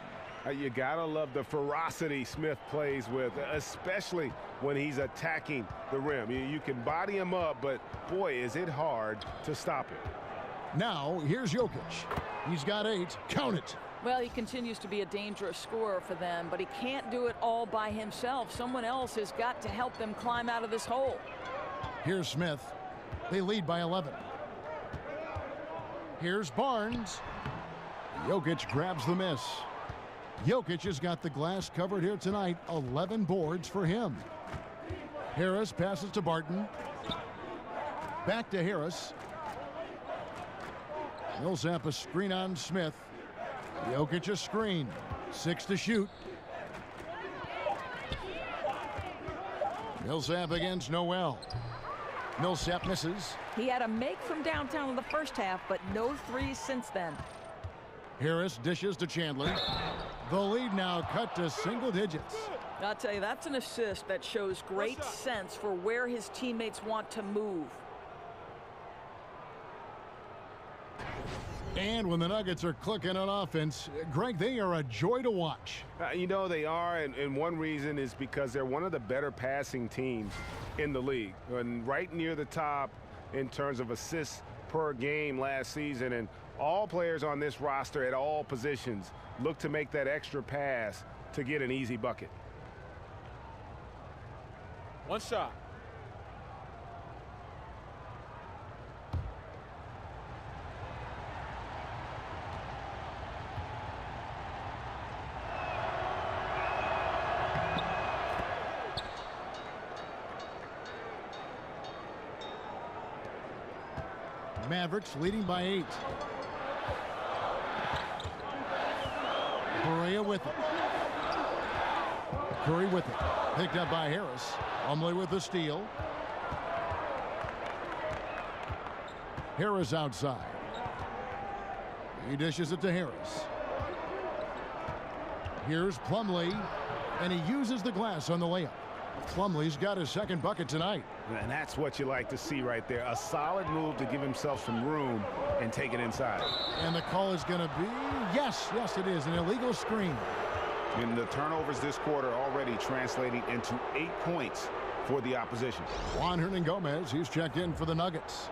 You gotta love the ferocity Smith plays with, especially when he's attacking the rim. You can body him up, but boy, is it hard to stop him. Now, here's Jokic. He's got 8. Count it. Well, he continues to be a dangerous scorer for them, but he can't do it all by himself. Someone else has got to help them climb out of this hole. Here's Smith. They lead by 11. Here's Barnes. Jokic grabs the miss. Jokic has got the glass covered here tonight. 11 boards for him. Harris passes to Barton. Back to Harris. Millsap a screen on Smith. Jokic a screen. 6 to shoot. Millsap against Noel. Millsap misses. He had a make from downtown in the first half, but no threes since then. Harris dishes to Chandler. The lead now cut to single digits. I'll tell you, that's an assist that shows great sense for where his teammates want to move. And when the Nuggets are clicking on offense, Greg, they are a joy to watch. You know they are, and one reason is because they're one of the better passing teams in the league. And right near the top in terms of assists per game last season. And all players on this roster at all positions look to make that extra pass to get an easy bucket. One shot. Mavericks leading by 8. Correa with it. Curry with it. Picked up by Harris. Umley with the steal. Harris outside. He dishes it to Harris. Here's Plumlee, and he uses the glass on the layup. Plumlee's got his 2nd bucket tonight. And that's what you like to see right there. A solid move to give himself some room and take it inside. And the call is going to be, yes, it is, an illegal screen. And the turnovers this quarter already translating into 8 points for the opposition. Juan Hernangomez, he's checked in for the Nuggets.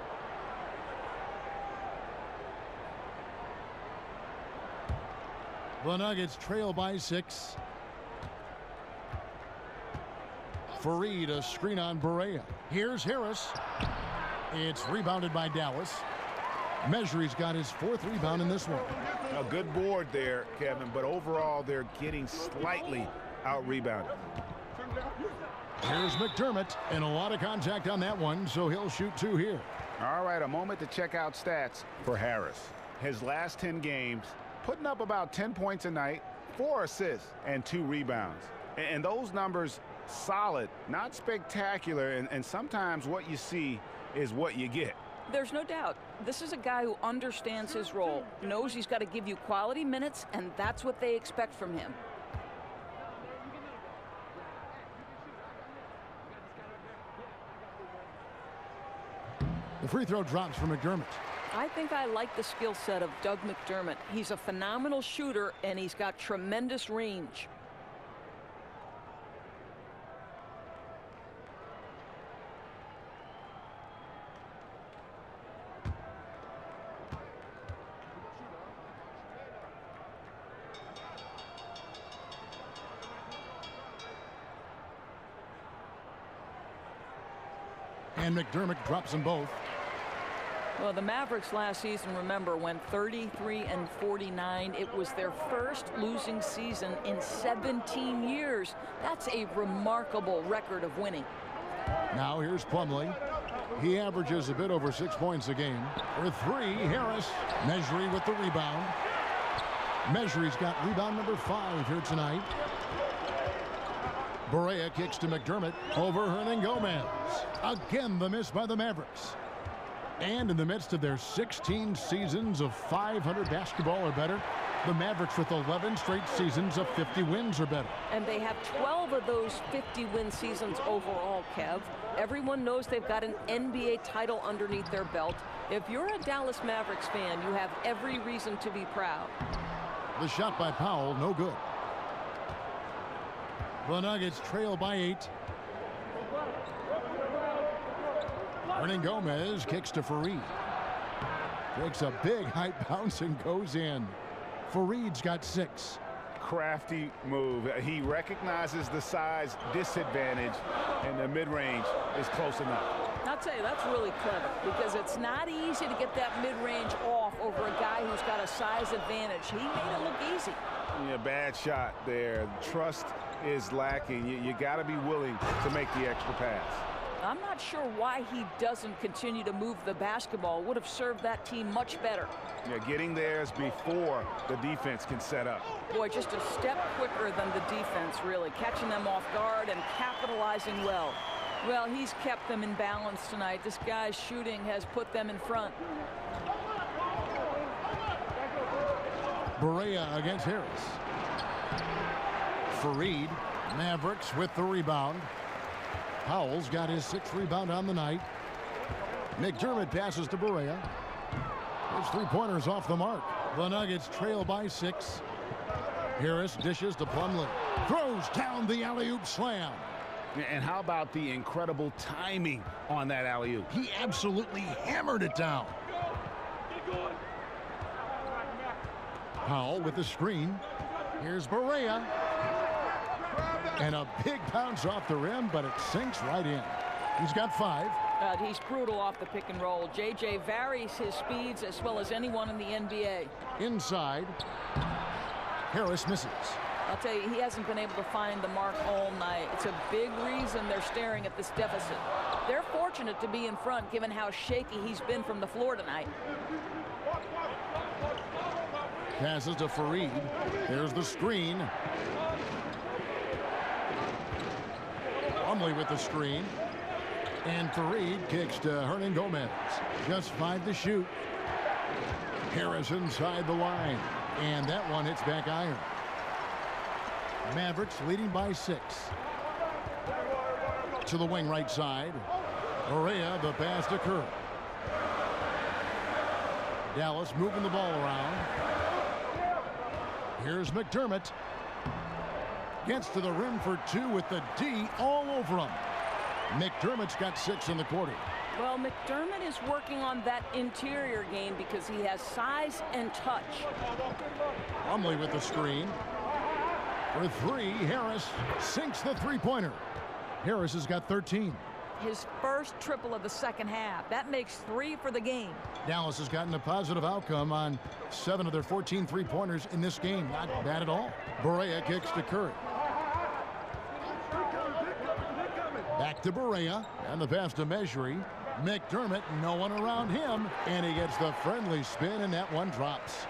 The Nuggets trail by 6. Fareed, a screen on Barea. Here's Harris. It's rebounded by Dallas. Mejri's got his 4th rebound in this one. A good board there, Kevin, but overall they're getting slightly out-rebounded. Here's McDermott, and a lot of contact on that one, so he'll shoot 2 here. All right, a moment to check out stats for Harris. His last 10 games, putting up about 10 points a night, 4 assists, and 2 rebounds. And those numbers, solid, not spectacular, and sometimes what you see is what you get. There's no doubt. This is a guy who understands his role, knows he's got to give you quality minutes, and that's what they expect from him. The free throw drops for McDermott. I think I like the skill set of Doug McDermott. He's a phenomenal shooter, and he's got tremendous range. And McDermott drops them both. Well, the Mavericks last season, remember, went 33-49. It was their first losing season in 17 years. That's a remarkable record of winning. Now here's Plumlee. He averages a bit over 6 points a game. For three, Harris. Mejri with the rebound. Mejri's got rebound number 5 here tonight. Barea kicks to McDermott over Hernangomez. Again, the miss by the Mavericks. And in the midst of their 16 seasons of 500 basketball or better, the Mavericks with 11 straight seasons of 50 wins or better. And they have 12 of those 50-win seasons overall, Kev. Everyone knows they've got an NBA title underneath their belt. If you're a Dallas Mavericks fan, you have every reason to be proud. The shot by Powell, no good. The Nuggets trail by 8. Hernangomez kicks to Fareed. Takes a big high bounce and goes in. Fareed's got 6. Crafty move. He recognizes the size disadvantage, and the mid-range is close enough. I'll tell you, that's really clever, because it's not easy to get that mid-range off over a guy who's got a size advantage. He made it look easy. Yeah, bad shot there. Trust is lacking. You got to be willing to make the extra pass. I'm not sure why he doesn't continue to move the basketball. Would have served that team much better. Yeah, getting there is before the defense can set up. Boy, just a step quicker than the defense, really. Catching them off guard and capitalizing well. Well, he's kept them in balance tonight. This guy's shooting has put them in front. Barea against Harris. Fareed, Mavericks with the rebound. Powell's got his 6th rebound on the night. McDermott passes to Barea. His 3-pointers off the mark. The Nuggets trail by 6. Harris dishes to Plumlee. Throws down the alley-oop slam. And how about the incredible timing on that alley-oop? He absolutely hammered it down. Powell with the screen. Here's Barea. And a big bounce off the rim, but it sinks right in. He's got 5. He's brutal off the pick and roll. JJ varies his speeds as well as anyone in the NBA. Inside. Harris misses. I'll tell you, he hasn't been able to find the mark all night. It's a big reason they're staring at this deficit. They're fortunate to be in front given how shaky he's been from the floor tonight. Passes to Fareed. There's the screen. Plumlee with the screen. And Fareed kicks to Hernangomez. Just 5 to shoot. Harris inside the line. And that one hits back iron. Mavericks leading by 6. To the wing right side. Barea, the pass to Kerr. Dallas moving the ball around. Here's McDermott. Gets to the rim for 2 with the D all over him. McDermott's got 6 in the quarter. Well, McDermott is working on that interior game because he has size and touch. Plumlee with the screen. For 3, Harris sinks the 3-pointer. Harris has got 13. His first triple of the second half. That makes 3 for the game. Dallas has gotten a positive outcome on 7 of their 14 3-pointers in this game. Not bad at all. Barea kicks to Curry. Back to Barea, and the pass to Mejri. McDermott, no one around him, and he gets the friendly spin, and that one drops.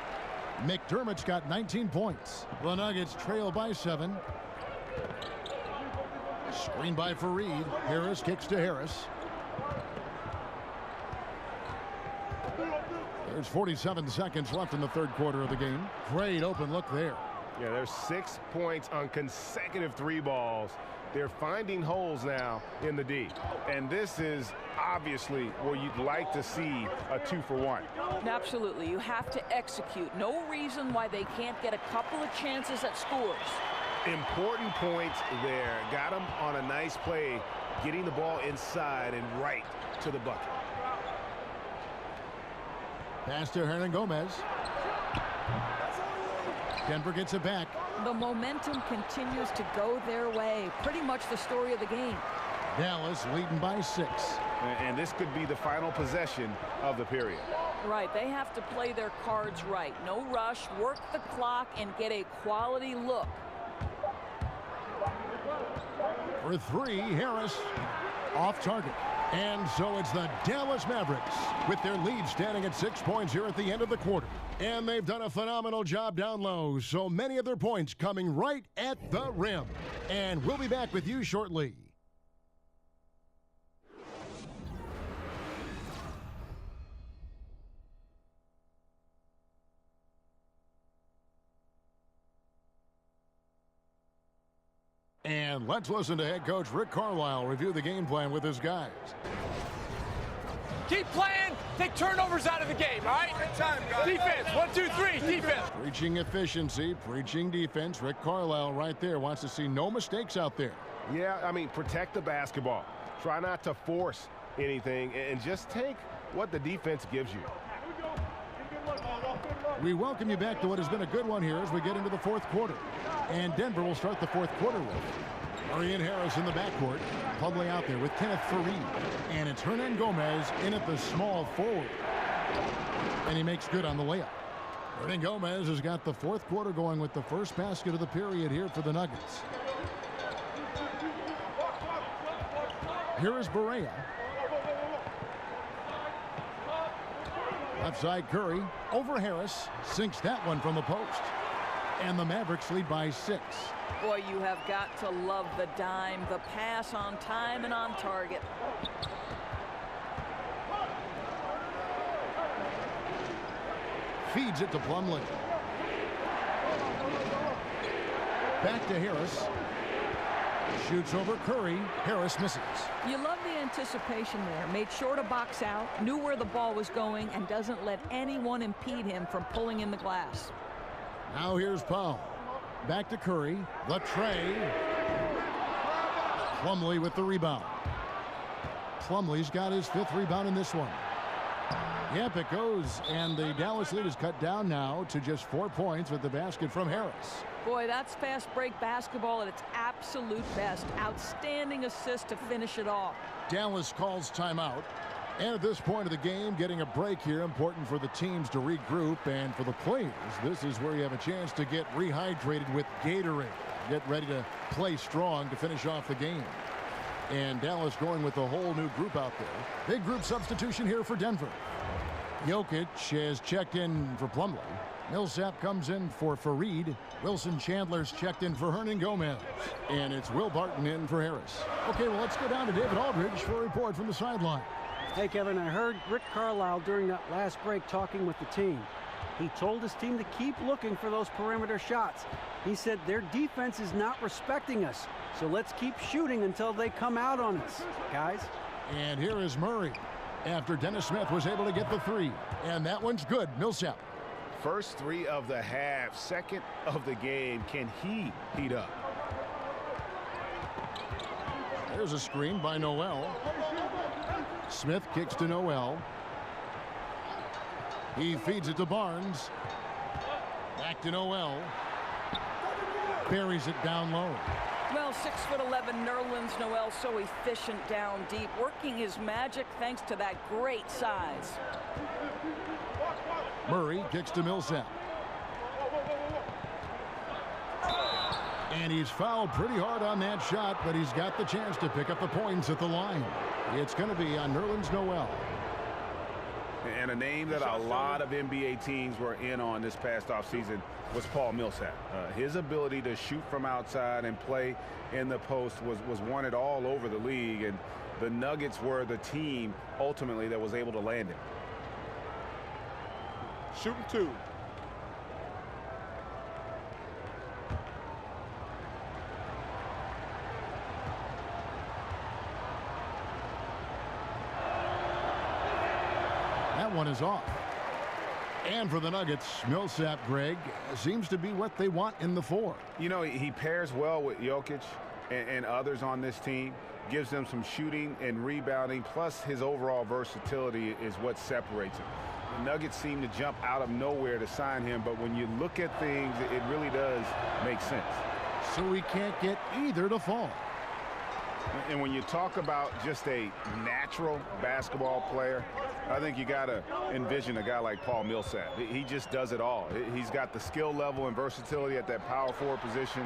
McDermott's got 19 points. The Nuggets trail by 7. Screen by Fareed. Harris kicks to Harris. There's 47 seconds left in the 3rd quarter of the game. Great open look there. Yeah, there's 6 points on consecutive 3 balls. They're finding holes now in the D. And this is obviously where you'd like to see a 2-for-1. Absolutely. You have to execute. No reason why they can't get a couple of chances at scores. Important points there. Got him on a nice play, getting the ball inside and right to the bucket. Pass to Hernan Gomez. Denver gets it back. The momentum continues to go their way. Pretty much the story of the game. Dallas leading by 6. And this could be the final possession of the period. Right, they have to play their cards right. No rush, work the clock, and get a quality look. For 3, Harris off target. And so it's the Dallas Mavericks with their lead standing at 6 points here at the end of the quarter. And they've done a phenomenal job down low. So many of their points coming right at the rim. And we'll be back with you shortly. And let's listen to head coach Rick Carlisle review the game plan with his guys. Keep playing. Take turnovers out of the game, all right? Defense, 1, 2, 3, defense. Preaching efficiency, preaching defense. Rick Carlisle right there wants to see no mistakes out there. Yeah, I mean, protect the basketball. Try not to force anything and just take what the defense gives you. We welcome you back to what has been a good one here as we get into the fourth quarter. And Denver will start the fourth quarter with Murray and Harris in the backcourt. Plumlee out there with Kenneth Faried. And it's Hernan Gomez in at the small forward. And he makes good on the layup. Hernan Gomez has got the fourth quarter going with the first basket of the period here for the Nuggets. Here is Barea. Left side Curry over Harris. Sinks that one from the post. And the Mavericks lead by 6. Boy, you have got to love the dime, the pass on time and on target. Feeds it to Plumlee. Back to Harris. Shoots over Curry. Harris misses. You love the anticipation there. Made sure to box out, knew where the ball was going, and doesn't let anyone impede him from pulling in the glass. Now here's Powell. Back to Curry. The tray. Plumlee with the rebound. Plumlee's got his 5th rebound in this one. Yep, it goes. And the Dallas lead is cut down now to just 4 points with the basket from Harris. Boy, that's fast break basketball at its absolute best. Outstanding assist to finish it off. Dallas calls timeout. And at this point of the game, getting a break here, important for the teams to regroup. And for the players, this is where you have a chance to get rehydrated with Gatorade. Get ready to play strong to finish off the game. And Dallas going with a whole new group out there. Big group substitution here for Denver. Jokic has checked in for Plumlee. Millsap comes in for Faried. Wilson Chandler's checked in for Hernan Gomez. And it's Will Barton in for Harris. Okay, well, let's go down to David Aldridge for a report from the sideline. Hey, Kevin, I heard Rick Carlisle during that last break talking with the team. He told his team to keep looking for those perimeter shots. He said their defense is not respecting us, so let's keep shooting until they come out on us, guys. And here is Murray after Dennis Smith was able to get the 3. And that one's good. Millsap. First 3 of the half, second of the game. Can he heat up? There's a screen by Noel. Smith kicks to Noel. He feeds it to Barnes. Back to Noel. Buries it down low. Well, 6'11" Nerlens Noel, so efficient down deep, working his magic thanks to that great size. Murray kicks to Millsap. And he's fouled pretty hard on that shot, but he's got the chance to pick up the points at the line. It's going to be on Nerlens Noel. And a name that a lot of NBA teams were in on this past offseason was Paul Millsap. His ability to shoot from outside and play in the post was wanted all over the league, and the Nuggets were the team ultimately that was able to land it. Shooting 2. one is off. And for the Nuggets, Millsap, Greg, seems to be what they want in the 4. You know, he pairs well with Jokic and others on this team, gives them some shooting and rebounding, plus his overall versatility is what separates him. The Nuggets seem to jump out of nowhere to sign him, but when you look at things, it really does make sense. So we can't get either to fall. And when you talk about just a natural basketball player, I think you got to envision a guy like Paul Millsap. He just does it all. He's got the skill level and versatility at that power forward position.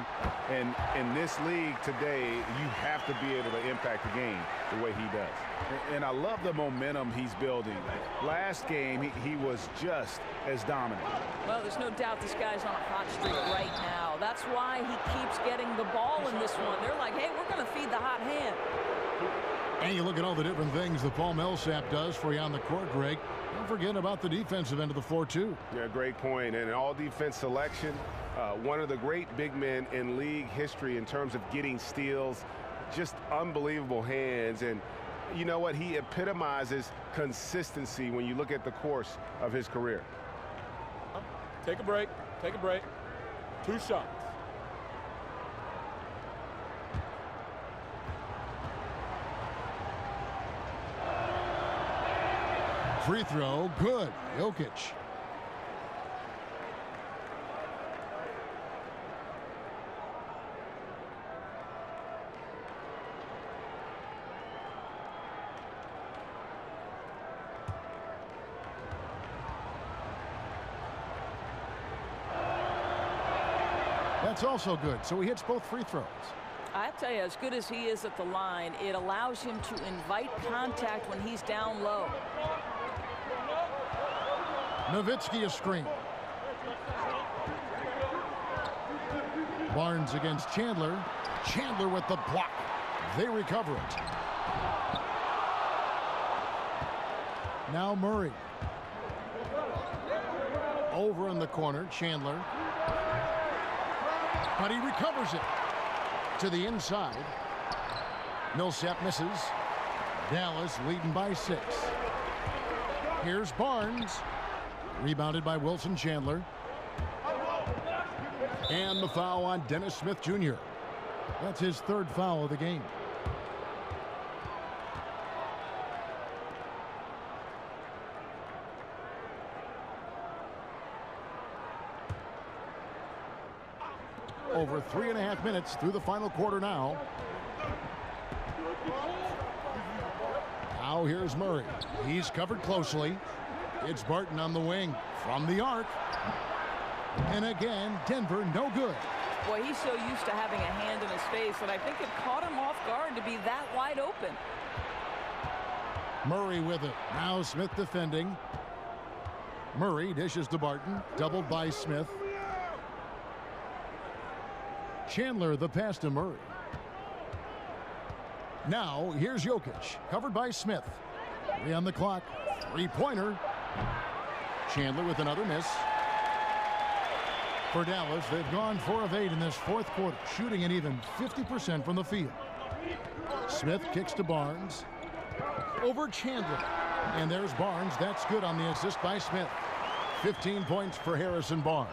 And in this league today, you have to be able to impact the game the way he does. And I love the momentum he's building. Last game, he was just as dominant. Well, there's no doubt this guy's on a hot streak right now. That's why he keeps getting the ball in this one. They're like, hey, we're going to feed the hot hand. And you look at all the different things that Paul Millsap does for you on the court, Greg. Don't forget about the defensive end of the floor, too. Yeah, great point. And an all-defense selection, one of the great big men in league history in terms of getting steals, just unbelievable hands. And you know what? He epitomizes consistency when you look at the course of his career. Take a break. Take a break. 2 shots. Free throw, good. Jokic. That's also good. So he hits both free throws. I tell you, as good as he is at the line, it allows him to invite contact when he's down low. Nowitzki a screen. Barnes against Chandler. Chandler with the block. They recover it. Now Murray. Over in the corner, Chandler. But he recovers it to the inside. Millsap misses. Dallas leading by 6. Here's Barnes. Rebounded by Wilson Chandler. And the foul on Dennis Smith Jr. That's his 3rd foul of the game. Over 3.5 minutes through the final quarter now. Now here's Murray. He's covered closely. It's Barton on the wing from the arc. And again, Denver no good. Boy, he's so used to having a hand in his face that I think it caught him off guard to be that wide open. Murray with it. Now Smith defending. Murray dishes to Barton. Doubled by Smith. Chandler the pass to Murray. Now here's Jokic. Covered by Smith. 3 on the clock. 3-pointer. Chandler with another miss. For Dallas, they've gone 4 of 8 in this 4th quarter, shooting an even 50% from the field. Smith kicks to Barnes. Over Chandler. And there's Barnes. That's good on the assist by Smith. 15 points for Harrison Barnes.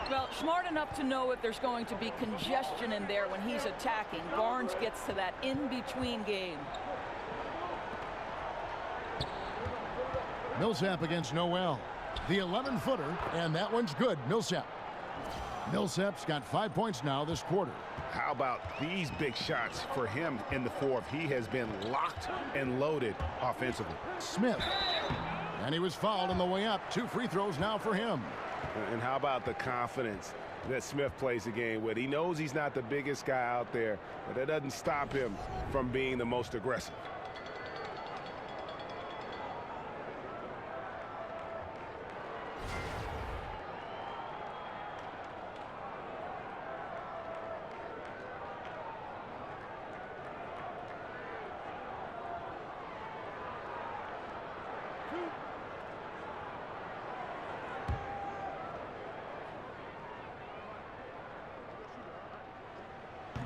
Well, smart enough to know if there's going to be congestion in there when he's attacking. Barnes gets to that in-between game. Millsap against Noel. The 11-footer, and that one's good. Millsap. Millsap's got 5 points now this quarter. How about these big shots for him in the 4th? He has been locked and loaded offensively. Smith. And he was fouled on the way up. 2 free throws now for him. And how about the confidence that Smith plays the game with? He knows he's not the biggest guy out there, but that doesn't stop him from being the most aggressive.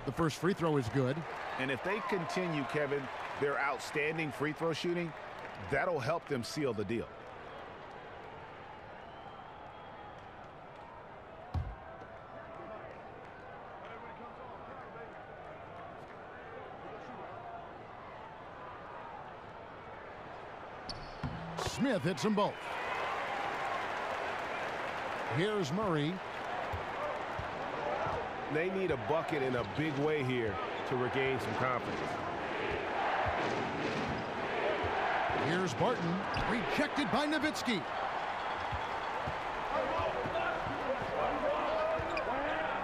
The first free throw is good. And if they continue, Kevin, their outstanding free throw shooting, that'll help them seal the deal. Smith hits them both. Here's Murray. They need a bucket in a big way here to regain some confidence. Here's Barton. Rejected by Nowitzki.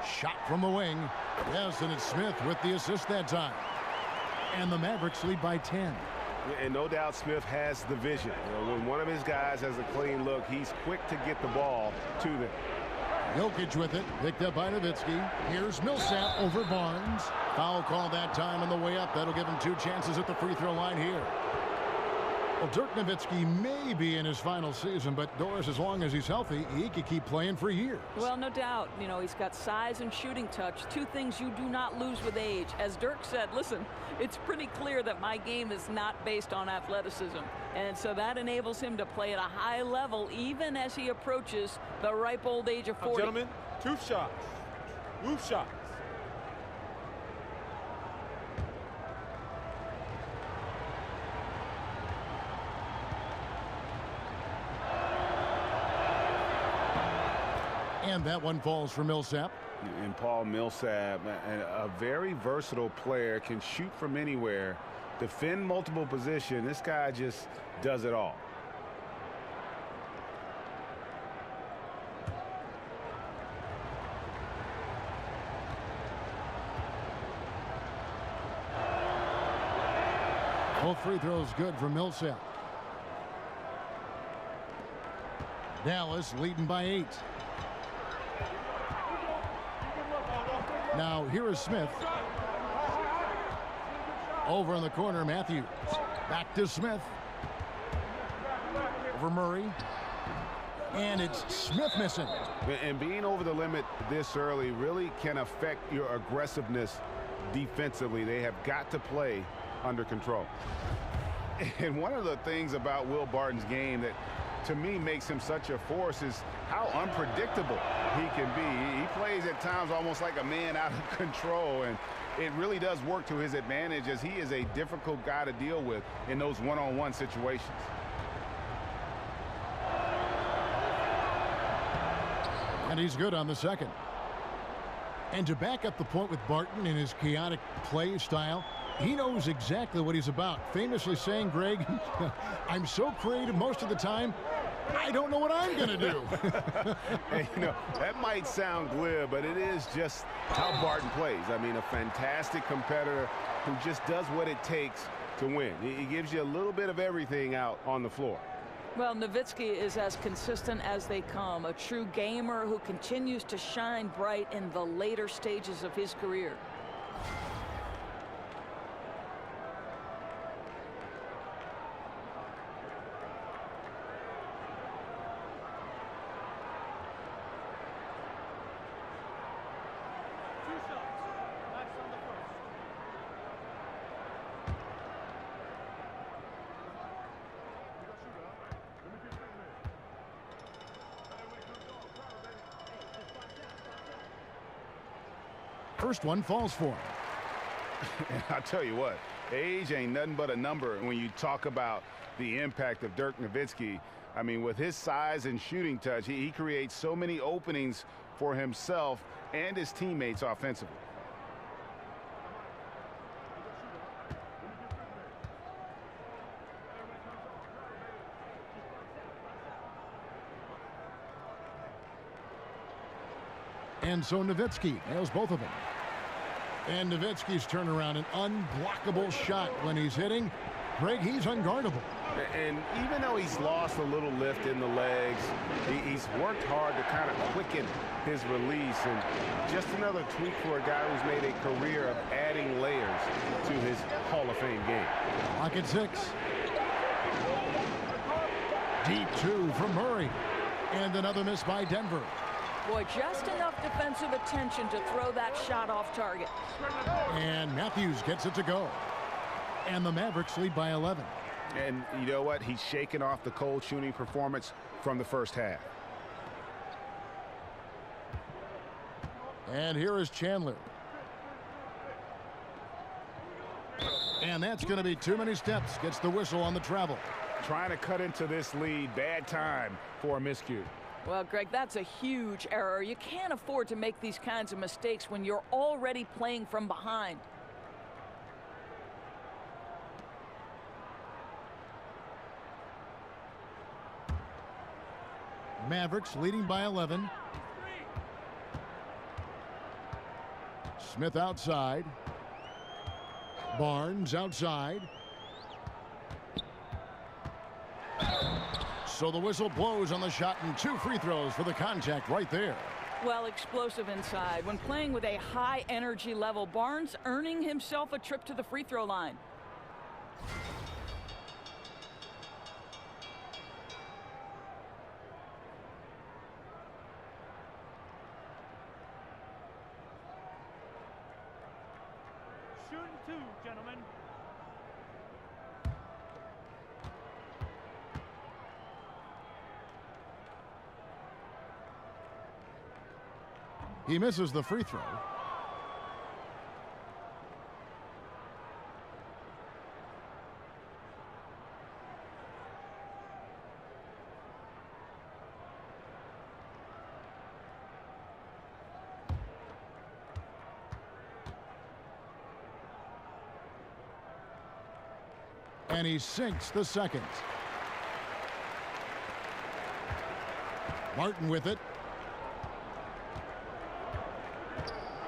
Shot from the wing. Yes, and it's Smith with the assist that time. And the Mavericks lead by 10. And no doubt Smith has the vision. You know, when one of his guys has a clean look, he's quick to get the ball to them. Jokic with it, picked up by Nowitzki. Here's Millsap over Barnes. Foul call that time on the way up. That'll give him 2 chances at the free throw line here. Well, Dirk Nowitzki may be in his final season, but Doris, as long as he's healthy, he could keep playing for years. Well, no doubt. You know, he's got size and shooting touch, 2 things you do not lose with age. As Dirk said, listen, it's pretty clear that my game is not based on athleticism. And so that enables him to play at a high level, even as he approaches the ripe old age of 40. Gentlemen, 2 shots. 2 shots. And that one falls for Millsap. And Paul Millsap, a very versatile player, can shoot from anywhere, defend multiple positions. This guy just does it all. Both free throws good for Millsap. Dallas leading by 8. Now here is Smith. Over in the corner, Matthews. Back to Smith. Over Murray. And it's Smith missing. And being over the limit this early really can affect your aggressiveness defensively. They have got to play under control. And one of the things about Will Barton's game that to me makes him such a force is how unpredictable he can be. He plays at times almost like a man out of control, and it really does work to his advantage as he is a difficult guy to deal with in those one-on-one situations. And he's good on the second. And to back up the point with Barton in his chaotic play style, he knows exactly what he's about. Famously saying, Greg, I'm so creative most of the time, I don't know what I'm going to do. And, you know, that might sound glib, but it is just how Barton plays. I mean, a fantastic competitor who just does what it takes to win. He gives you a little bit of everything out on the floor. Well, Nowitzki is as consistent as they come, a true gamer who continues to shine bright in the later stages of his career. First one falls for him. And I'll tell you what, age ain't nothing but a number when you talk about the impact of Dirk Nowitzki. I mean, with his size and shooting touch, he creates so many openings for himself and his teammates offensively. And so Nowitzki nails both of them. And Nowitzki's turnaround, an unblockable shot when he's hitting. Greg, he's unguardable. And even though he's lost a little lift in the legs, he's worked hard to kind of quicken his release. And just another tweak for a guy who's made a career of adding layers to his Hall of Fame game. Clock at 6. Deep 2 from Murray. And another miss by Denver. Boy, just enough defensive attention to throw that shot off target. And Matthews gets it to go. And the Mavericks lead by 11. And you know what? He's shaken off the cold shooting performance from the first half. And here is Chandler. And that's going to be too many steps. Gets the whistle on the travel. trying to cut into this lead. Bad time for a miscue. Well, Greg, that's a huge error. You can't afford to make these kinds of mistakes when you're already playing from behind. Mavericks leading by 11. Smith outside. Barnes outside. So the whistle blows on the shot and 2 free throws for the contact right there. Well, explosive inside. When playing with a high energy level, Barnes earning himself a trip to the free throw line. Shooting 2, gentlemen. He misses the free throw. And he sinks the second. Martin with it.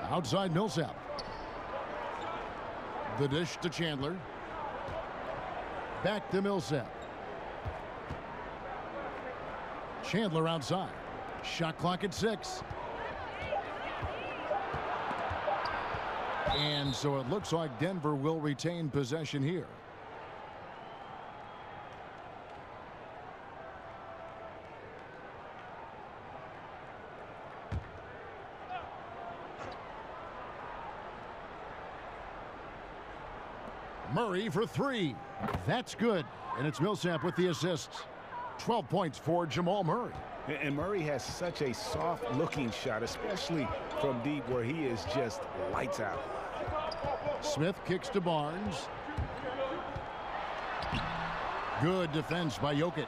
Outside Millsap. The dish to Chandler. Back to Millsap. Chandler outside. Shot clock at 6. And so it looks like Denver will retain possession here. Murray for 3. That's good. And it's Millsap with the assists. 12 points for Jamal Murray. And Murray has such a soft-looking shot, especially from deep where he is just lights out. Smith kicks to Barnes. Good defense by Jokic.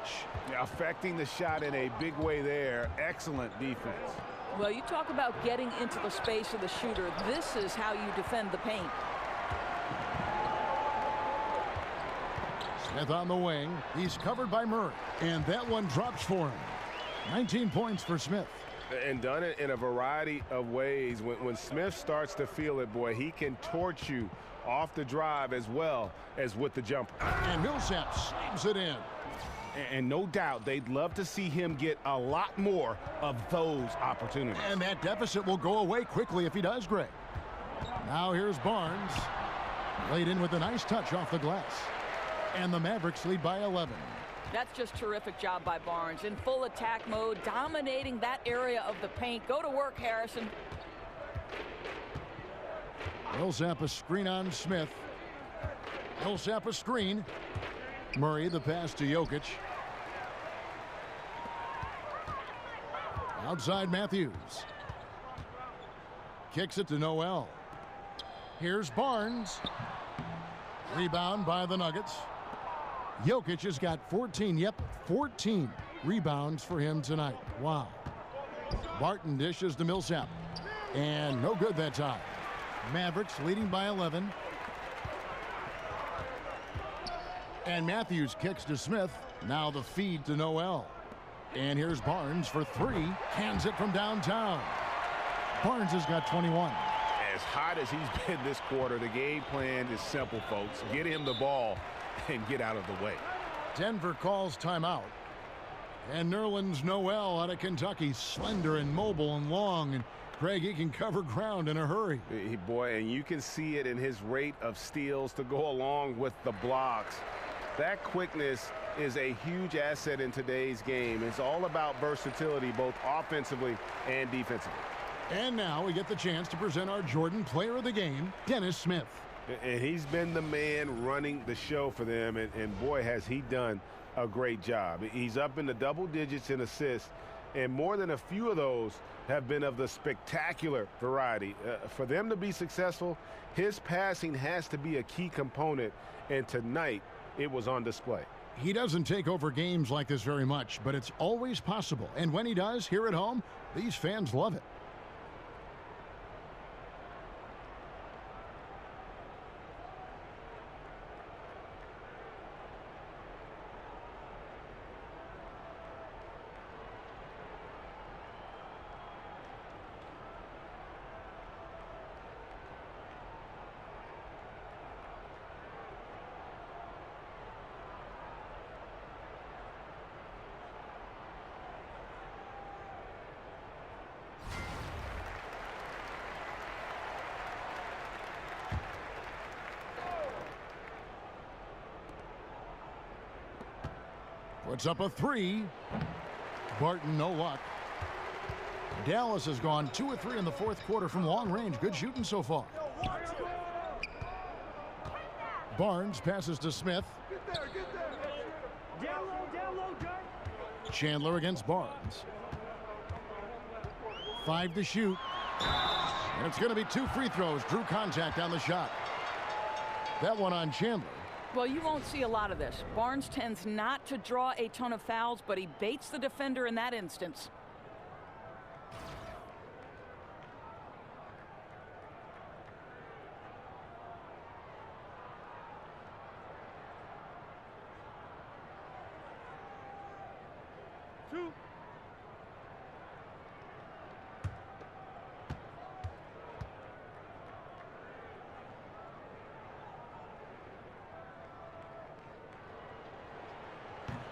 Affecting the shot in a big way there. Excellent defense. Well, you talk about getting into the space of the shooter. This is how you defend the paint. Smith on the wing. He's covered by Murray. And that one drops for him. 19 points for Smith. And done it in a variety of ways. When Smith starts to feel it, boy, he can torch you off the drive as well as with the jumper. And Millsap slams it in. And no doubt they'd love to see him get a lot more of those opportunities. And that deficit will go away quickly if he does, Greg. Now here's Barnes. Laid in with a nice touch off the glass. And the Mavericks lead by 11. That's just terrific job by Barnes. In full attack mode, dominating that area of the paint. Go to work, Harrison. Millsap a screen on Smith. Millsap a screen. Murray the pass to Jokic. Outside Matthews. Kicks it to Noel. Here's Barnes. Rebound by the Nuggets. Jokic has got 14 rebounds for him tonight. Wow. Barton dishes to Millsap. And no good that time. Mavericks leading by 11. And Matthews kicks to Smith. Now the feed to Noel. And here's Barnes for 3. Cans it from downtown. Barnes has got 21. As hot as he's been this quarter, the game plan is simple, folks. Get him the ball and get out of the way. Denver calls timeout. And Nerlens Noel out of Kentucky, slender and mobile and long. And Greg, he can cover ground in a hurry. Boy, and you can see it in his rate of steals to go along with the blocks. That quickness is a huge asset in today's game. It's all about versatility, both offensively and defensively. And now we get the chance to present our Jordan Player of the Game, Dennis Smith. And he's been the man running the show for them, and boy, has he done a great job. He's up in the double digits in assists, and more than a few of those have been of the spectacular variety. For them to be successful, his passing has to be a key component, and tonight it was on display. He doesn't take over games like this very much, but it's always possible. And when he does, here at home, these fans love it. Puts up a three. Barton, no luck. Dallas has gone 2 of 3 in the fourth quarter from long range. Good shooting so far. Barnes passes to Smith. Chandler against Barnes. 5 to shoot. And it's going to be 2 free throws. Drew contact on the shot. That one on Chandler. Well, you won't see a lot of this. Barnes tends not to draw a ton of fouls, but he baits the defender in that instance.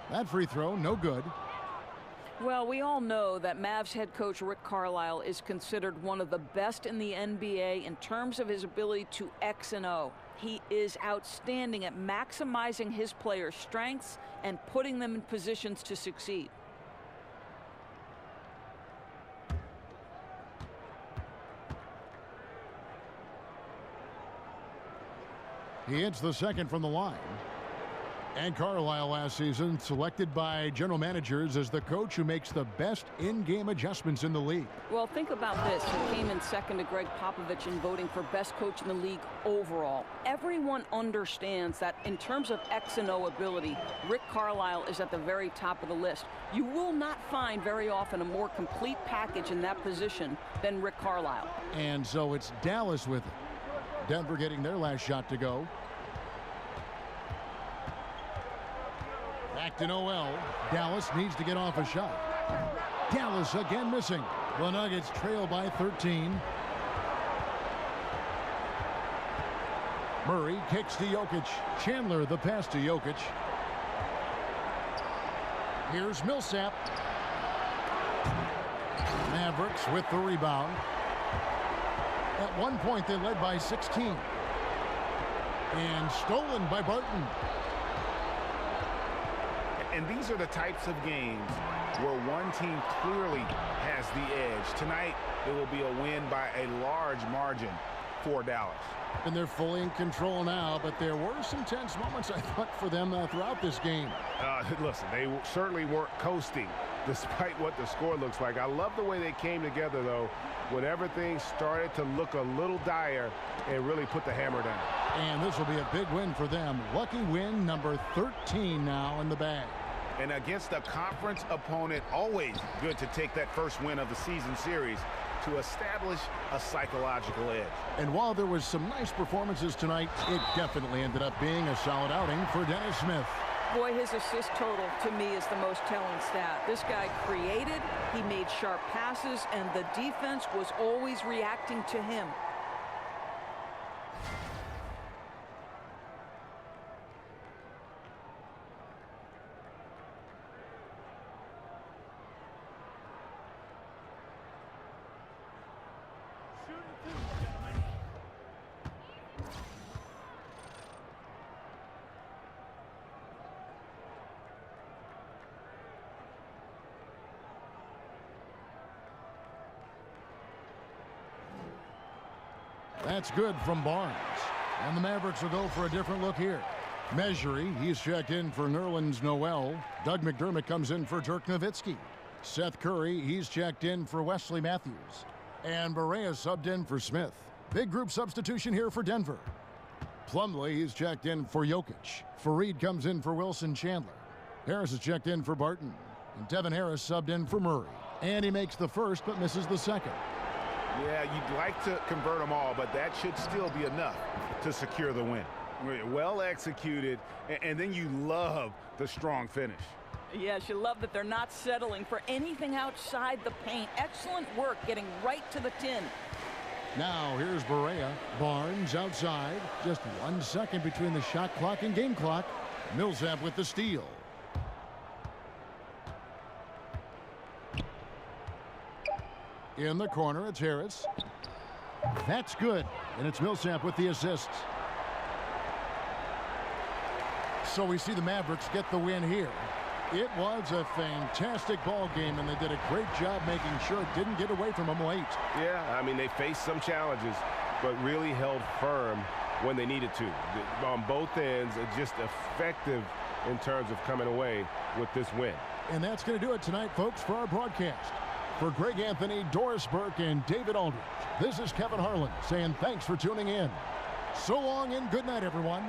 That free throw, no good. Well, we all know that Mavs head coach Rick Carlisle is considered one of the best in the NBA in terms of his ability to X and O. He is outstanding at maximizing his players' strengths and putting them in positions to succeed. He hits the second from the line. And Carlisle last season selected by general managers as the coach who makes the best in-game adjustments in the league. Well, think about this. He came in second to Greg Popovich in voting for best coach in the league overall. Everyone understands that in terms of X and O ability, Rick Carlisle is at the very top of the list. You will not find very often a more complete package in that position than Rick Carlisle. And so it's Dallas with it. Denver getting their last shot to go. Back to Noel. Dallas needs to get off a shot. Dallas again missing. The Nuggets trail by 13. Murray kicks to Jokic. Chandler the pass to Jokic. Here's Millsap. Mavericks with the rebound. At one point they led by 16. And stolen by Barton. And these are the types of games where one team clearly has the edge. Tonight, it will be a win by a large margin for Dallas. And they're fully in control now, but there were some tense moments, I thought, for them throughout this game. Listen, they certainly weren't coasting, despite what the score looks like. I love the way they came together, though, when everything started to look a little dire and really put the hammer down. And this will be a big win for them. Lucky win number 13 now in the bag. And against a conference opponent, always good to take that first win of the season series to establish a psychological edge. And while there was some nice performances tonight, it definitely ended up being a solid outing for Dennis Smith. Boy, his assist total to me is the most telling stat. This guy created, he made sharp passes, and the defense was always reacting to him. That's good from Barnes. And the Mavericks will go for a different look here. Measury, he's checked in for Nerlens Noel. Doug McDermott comes in for Dirk Nowitzki. Seth Curry, he's checked in for Wesley Matthews. And Barea subbed in for Smith. Big group substitution here for Denver. Plumlee is checked in for Jokic. Fareed comes in for Wilson Chandler. Harris is checked in for Barton. And Devin Harris subbed in for Murray. And he makes the first but misses the second. Yeah, you'd like to convert them all, but that should still be enough to secure the win. Well executed, and then you love the strong finish. Yes, you love that they're not settling for anything outside the paint. Excellent work getting right to the tin. Now here's Barea. Barnes outside. Just 1 second between the shot clock and game clock. Millsap with the steal. In the corner, it's Harris. That's good. And it's Millsap with the assists. So we see the Mavericks get the win here. It was a fantastic ball game, and they did a great job making sure it didn't get away from them late. Yeah, I mean, they faced some challenges, but really held firm when they needed to. On both ends, just effective in terms of coming away with this win. And that's going to do it tonight, folks, for our broadcast. For Greg Anthony, Doris Burke, and David Aldridge, this is Kevin Harlan saying thanks for tuning in. So long and good night, everyone.